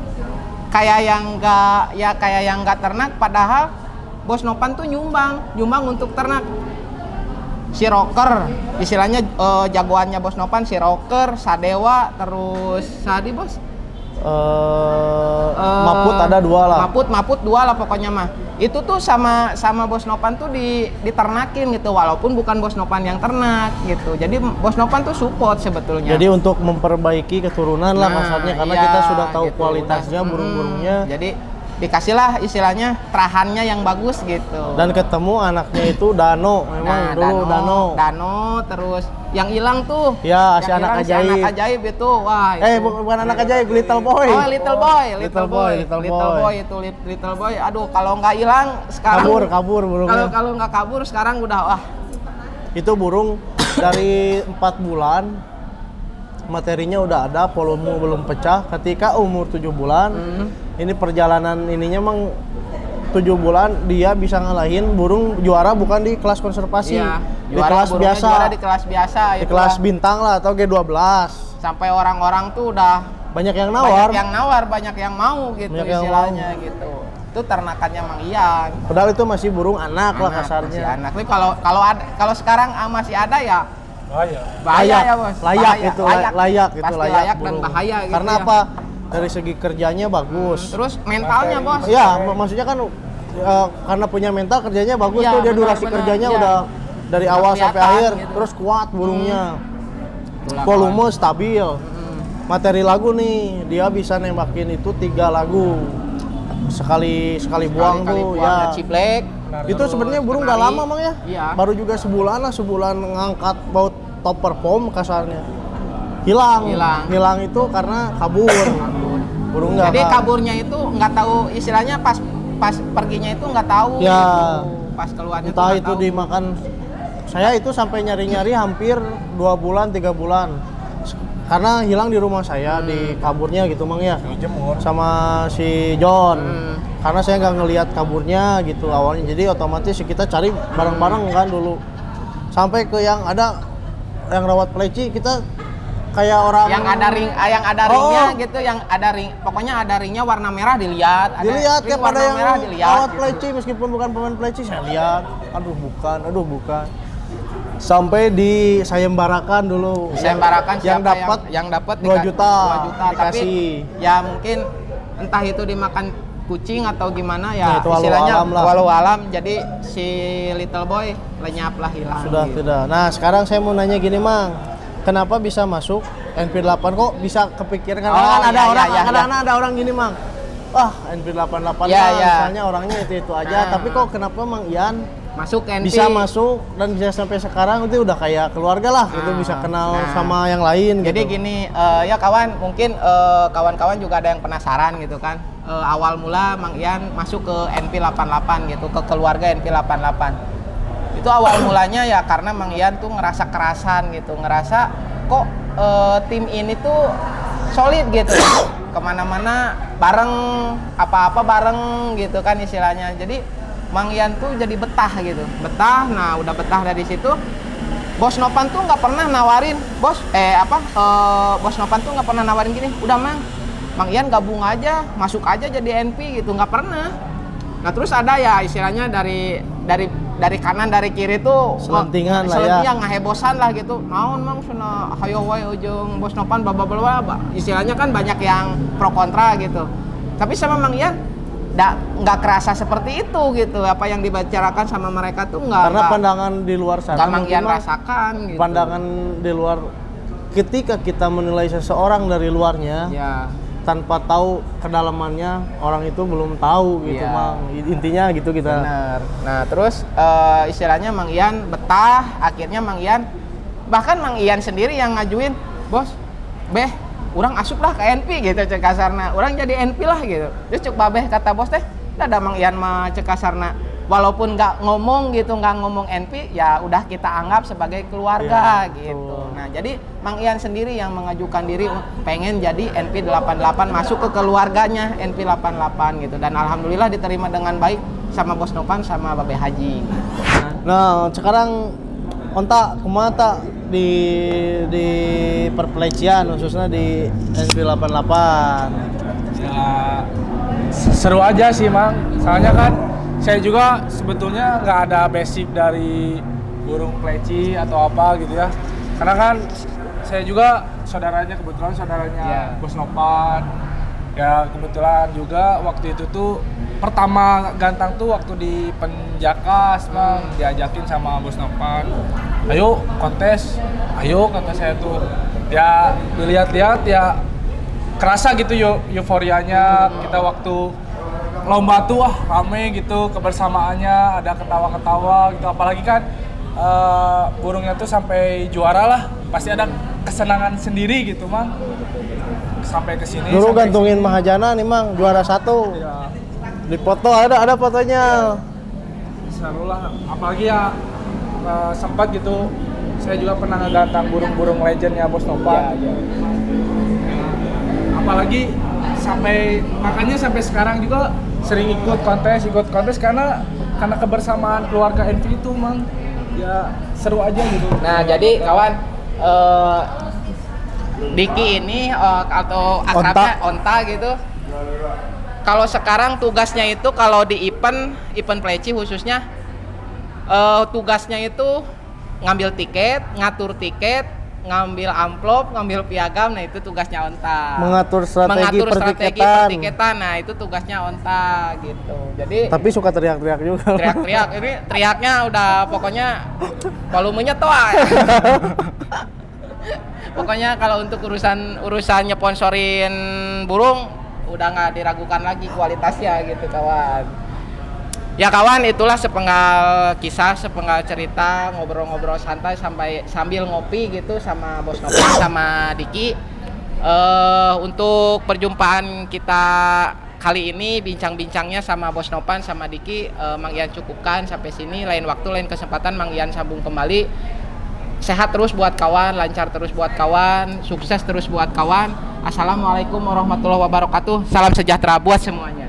Speaker 2: kayak yang nggak ternak, padahal Bos Nopan tuh nyumbang untuk ternak. Si Rocker, istilahnya jagoannya Bos Nopan si Rocker, Sadewa, terus Sadi Bos.
Speaker 1: Maput ada 2 lah.
Speaker 2: Maput 2 lah pokoknya mah. Itu tuh sama Bos Nopan tuh diternakin gitu, walaupun bukan Bos Nopan yang ternak gitu. Jadi Bos Nopan tuh support sebetulnya.
Speaker 1: Jadi untuk memperbaiki keturunan lah maksudnya, karena kita sudah tahu gitu, kualitasnya burung-burungnya.
Speaker 2: Jadi dikasihlah istilahnya terahannya yang bagus gitu.
Speaker 1: Dan ketemu anaknya itu Dano, memang dulu
Speaker 2: Dano, terus yang hilang tuh.
Speaker 1: Ya, si anak ajaib.
Speaker 2: Si anak ajaib itu, wah. Itu.
Speaker 1: Bukan anak ajaib, Little Boy.
Speaker 2: Oh, Little Boy. Aduh, kalau nggak hilang sekarang.
Speaker 1: Kabur burungnya.
Speaker 2: Kalau nggak kabur sekarang udah wah.
Speaker 1: Itu burung dari 4 bulan. Materinya udah ada, volume belum pecah. Ketika umur 7 bulan, ini perjalanan ininya emang 7 bulan dia bisa ngalahin burung juara bukan di kelas konservasi, di kelas biasa.
Speaker 2: Juara di kelas biasa.
Speaker 1: Di kelas bintang lah atau G12.
Speaker 2: Sampai orang-orang tuh udah
Speaker 1: banyak yang nawar,
Speaker 2: banyak yang mau gitu istilahnya gitu. Itu ternakannya Mang Ian.
Speaker 1: Padahal itu masih burung anak lah kasarnya.
Speaker 2: Masih anak. Tapi kalau sekarang masih ada ya bahaya ya Bos.
Speaker 1: Layak gitu.
Speaker 2: Pasti layak dan bahaya gitu.
Speaker 1: Karena apa? Dari segi kerjanya bagus.
Speaker 2: Terus mentalnya Bos.
Speaker 1: Iya, maksudnya kan karena punya mental kerjanya bagus tuh, dia durasi kerjanya udah dari awal sampai akhir gitu. Terus kuat burungnya. Volume stabil. Materi lagu nih, dia bisa nembakin itu 3 lagu. Sekali buang tuh ya.
Speaker 2: Ciblek.
Speaker 1: Itu sebenarnya burung nggak lama Mang ya.
Speaker 2: Iya.
Speaker 1: Baru juga sebulan ngangkat baut top perform kasarnya. Hilang itu karena kabur. Burung nggak.
Speaker 2: Jadi kaburnya itu nggak tahu istilahnya pas perginya itu nggak tahu.
Speaker 1: Ya.
Speaker 2: Gitu. Pas keluarnya
Speaker 1: entah itu dimakan. Saya itu sampai nyari-nyari hampir 2 bulan 3 bulan. Karena hilang di rumah saya di kaburnya gitu Mang ya. Sama si John. Karena saya nggak ngelihat kaburnya gitu awalnya, jadi otomatis kita cari bareng-bareng kan dulu sampai ke yang rawat pleci. Kita kayak orang
Speaker 2: yang ada ringnya gitu, yang ada ring, pokoknya ada ringnya warna merah dilihat
Speaker 1: kayak pada yang
Speaker 2: merah
Speaker 1: rawat pleci meskipun bukan pemain pleci saya lihat, aduh bukan sampai di sayembarakan dulu yang dapat 2 juta
Speaker 2: dikasih. Tapi ya mungkin entah itu dimakan kucing atau gimana
Speaker 1: Nah,
Speaker 2: ya
Speaker 1: itu walau
Speaker 2: istilahnya
Speaker 1: alam lah.
Speaker 2: walau alam, jadi si little boy lenyap lah, hilang.
Speaker 1: Sudah
Speaker 2: gitu.
Speaker 1: tidak. Nah, sekarang saya mau nanya gini, Mang. Kenapa bisa masuk NP8 kok bisa kepikiran? Karena
Speaker 2: Oh,
Speaker 1: kan ada
Speaker 2: iya,
Speaker 1: orang,
Speaker 2: iya, iya.
Speaker 1: kadang-kadang ada orang gini, Mang. Wah, NP88
Speaker 2: Iya,
Speaker 1: Mang,
Speaker 2: iya.
Speaker 1: misalnya orangnya itu aja,
Speaker 2: Nah.
Speaker 1: tapi kok kenapa Mang Ian
Speaker 2: Masuk NP.
Speaker 1: bisa masuk dan bisa sampai sekarang itu udah kayak keluarga lah, itu
Speaker 2: Nah,
Speaker 1: bisa kenal
Speaker 2: nah.
Speaker 1: sama yang lain
Speaker 2: Jadi
Speaker 1: gitu.
Speaker 2: gini, ya kawan, mungkin kawan-kawan juga ada yang penasaran gitu kan. Awal mula Mang Ian masuk ke NP88 gitu, ke keluarga NP88. Itu awal mulanya ya karena Mang Ian tuh ngerasa kerasan gitu, ngerasa kok tim ini tuh solid gitu. Kemana-mana bareng, apa-apa bareng gitu kan istilahnya. Jadi Mang Ian tuh jadi betah gitu, betah. Nah udah betah dari situ, Bos Nopan tuh nggak pernah nawarin, Bos Nopan tuh nggak pernah nawarin gini, udah Mang Ian gabung aja, masuk aja jadi NP gitu, nggak pernah. Nah terus ada ya istilahnya dari kanan dari kiri tuh
Speaker 1: Selentingan lah ya.
Speaker 2: selentingan ngahebosan lah gitu. Naon Mang sana hayo wae ujung Bos Nopan bla. Istilahnya kan banyak yang pro kontra gitu. Tapi sama Mang Ian nggak kerasa seperti itu gitu. Apa yang dibicarakan sama mereka tuh
Speaker 1: Karena pandangan di luar sana
Speaker 2: nggak Mang
Speaker 1: mungkin,
Speaker 2: Ian
Speaker 1: Mang,
Speaker 2: rasakan gitu.
Speaker 1: pandangan di luar ketika kita menilai seseorang dari luarnya
Speaker 2: Ya.
Speaker 1: tanpa tahu kedalamannya, orang itu belum tahu gitu,
Speaker 2: Iya.
Speaker 1: Mang. Intinya gitu kita.
Speaker 2: Bener. Nah terus istilahnya Mang Ian betah, akhirnya Mang Ian, bahkan Mang Ian sendiri yang ngajuin, Bos, orang asup lah ke NP gitu cek kasarna, orang jadi NP lah gitu. Terus cek babeh kata bos teh, ada Mang Ian mah cek kasarna, walaupun nggak ngomong gitu, nggak ngomong NP, ya udah kita anggap sebagai keluarga
Speaker 1: Ya,
Speaker 2: gitu.
Speaker 1: betul.
Speaker 2: Nah jadi Mang Ian sendiri yang mengajukan diri pengen jadi NP88, masuk ke keluarganya NP88 gitu, dan alhamdulillah diterima dengan baik sama Bos Nopan sama Babe Haji.
Speaker 1: Nah, sekarang onta kumaha ta di perpelecian khususnya di NP88.
Speaker 3: Ya, seru aja sih Mang, soalnya kan saya juga sebetulnya nggak ada basic dari burung pleci atau apa gitu ya, karena kan saya juga kebetulan saudaranya
Speaker 2: Iya.
Speaker 3: Bos Nopan ya, kebetulan juga waktu itu tuh pertama gantang tuh waktu di Penjakas Mang, diajakin sama Bos Nopan, ayo kontes, ayo kata saya tuh ya, dilihat-lihat ya kerasa gitu euforianya kita waktu lomba tuh, rame gitu kebersamaannya, ada ketawa-ketawa gitu, apalagi kan burungnya tuh sampai juara lah, pasti ada kesenangan sendiri gitu Mang. Sampai kesini
Speaker 1: Dulu
Speaker 3: sampai
Speaker 1: gantungin Mahajana nih, Mang, juara 1.
Speaker 3: ya,
Speaker 1: Di foto ada fotonya.
Speaker 3: seru lah, apalagi ya sempat gitu saya juga pernah ngegantang burung-burung legendnya Bos Nopan. Apalagi makanya sampai sekarang juga sering ikut kontes karena kebersamaan keluarga NP itu Mang, ya seru aja gitu.
Speaker 2: Nah jadi kawan, Diki ini atau akrabnya Onta gitu. Kalau sekarang tugasnya itu kalau di event pleci khususnya, tugasnya itu ngambil tiket, ngatur tiket, ngambil amplop, ngambil piagam. Nah itu tugasnya Onta.
Speaker 1: Mengatur strategi pertiketan.
Speaker 2: pertiketan. Nah itu tugasnya Onta gitu. Jadi
Speaker 1: Tapi suka teriak-teriak juga.
Speaker 2: teriak-teriak, ini teriaknya udah pokoknya volumenya toa. Pokoknya kalau untuk urusan nyeponsorin burung udah nggak diragukan lagi kualitasnya gitu kawan. Ya kawan, itulah sepenggal kisah, sepenggal cerita, ngobrol-ngobrol santai sambil ngopi gitu sama Bos Nopan sama Diki. Untuk perjumpaan kita kali ini, bincang-bincangnya sama Bos Nopan sama Diki, Mang Ian cukupkan sampai sini. Lain waktu, lain kesempatan Mang Ian sambung kembali. Sehat terus buat kawan, lancar terus buat kawan, sukses terus buat kawan. Assalamualaikum warahmatullahi wabarakatuh. Salam sejahtera buat semuanya.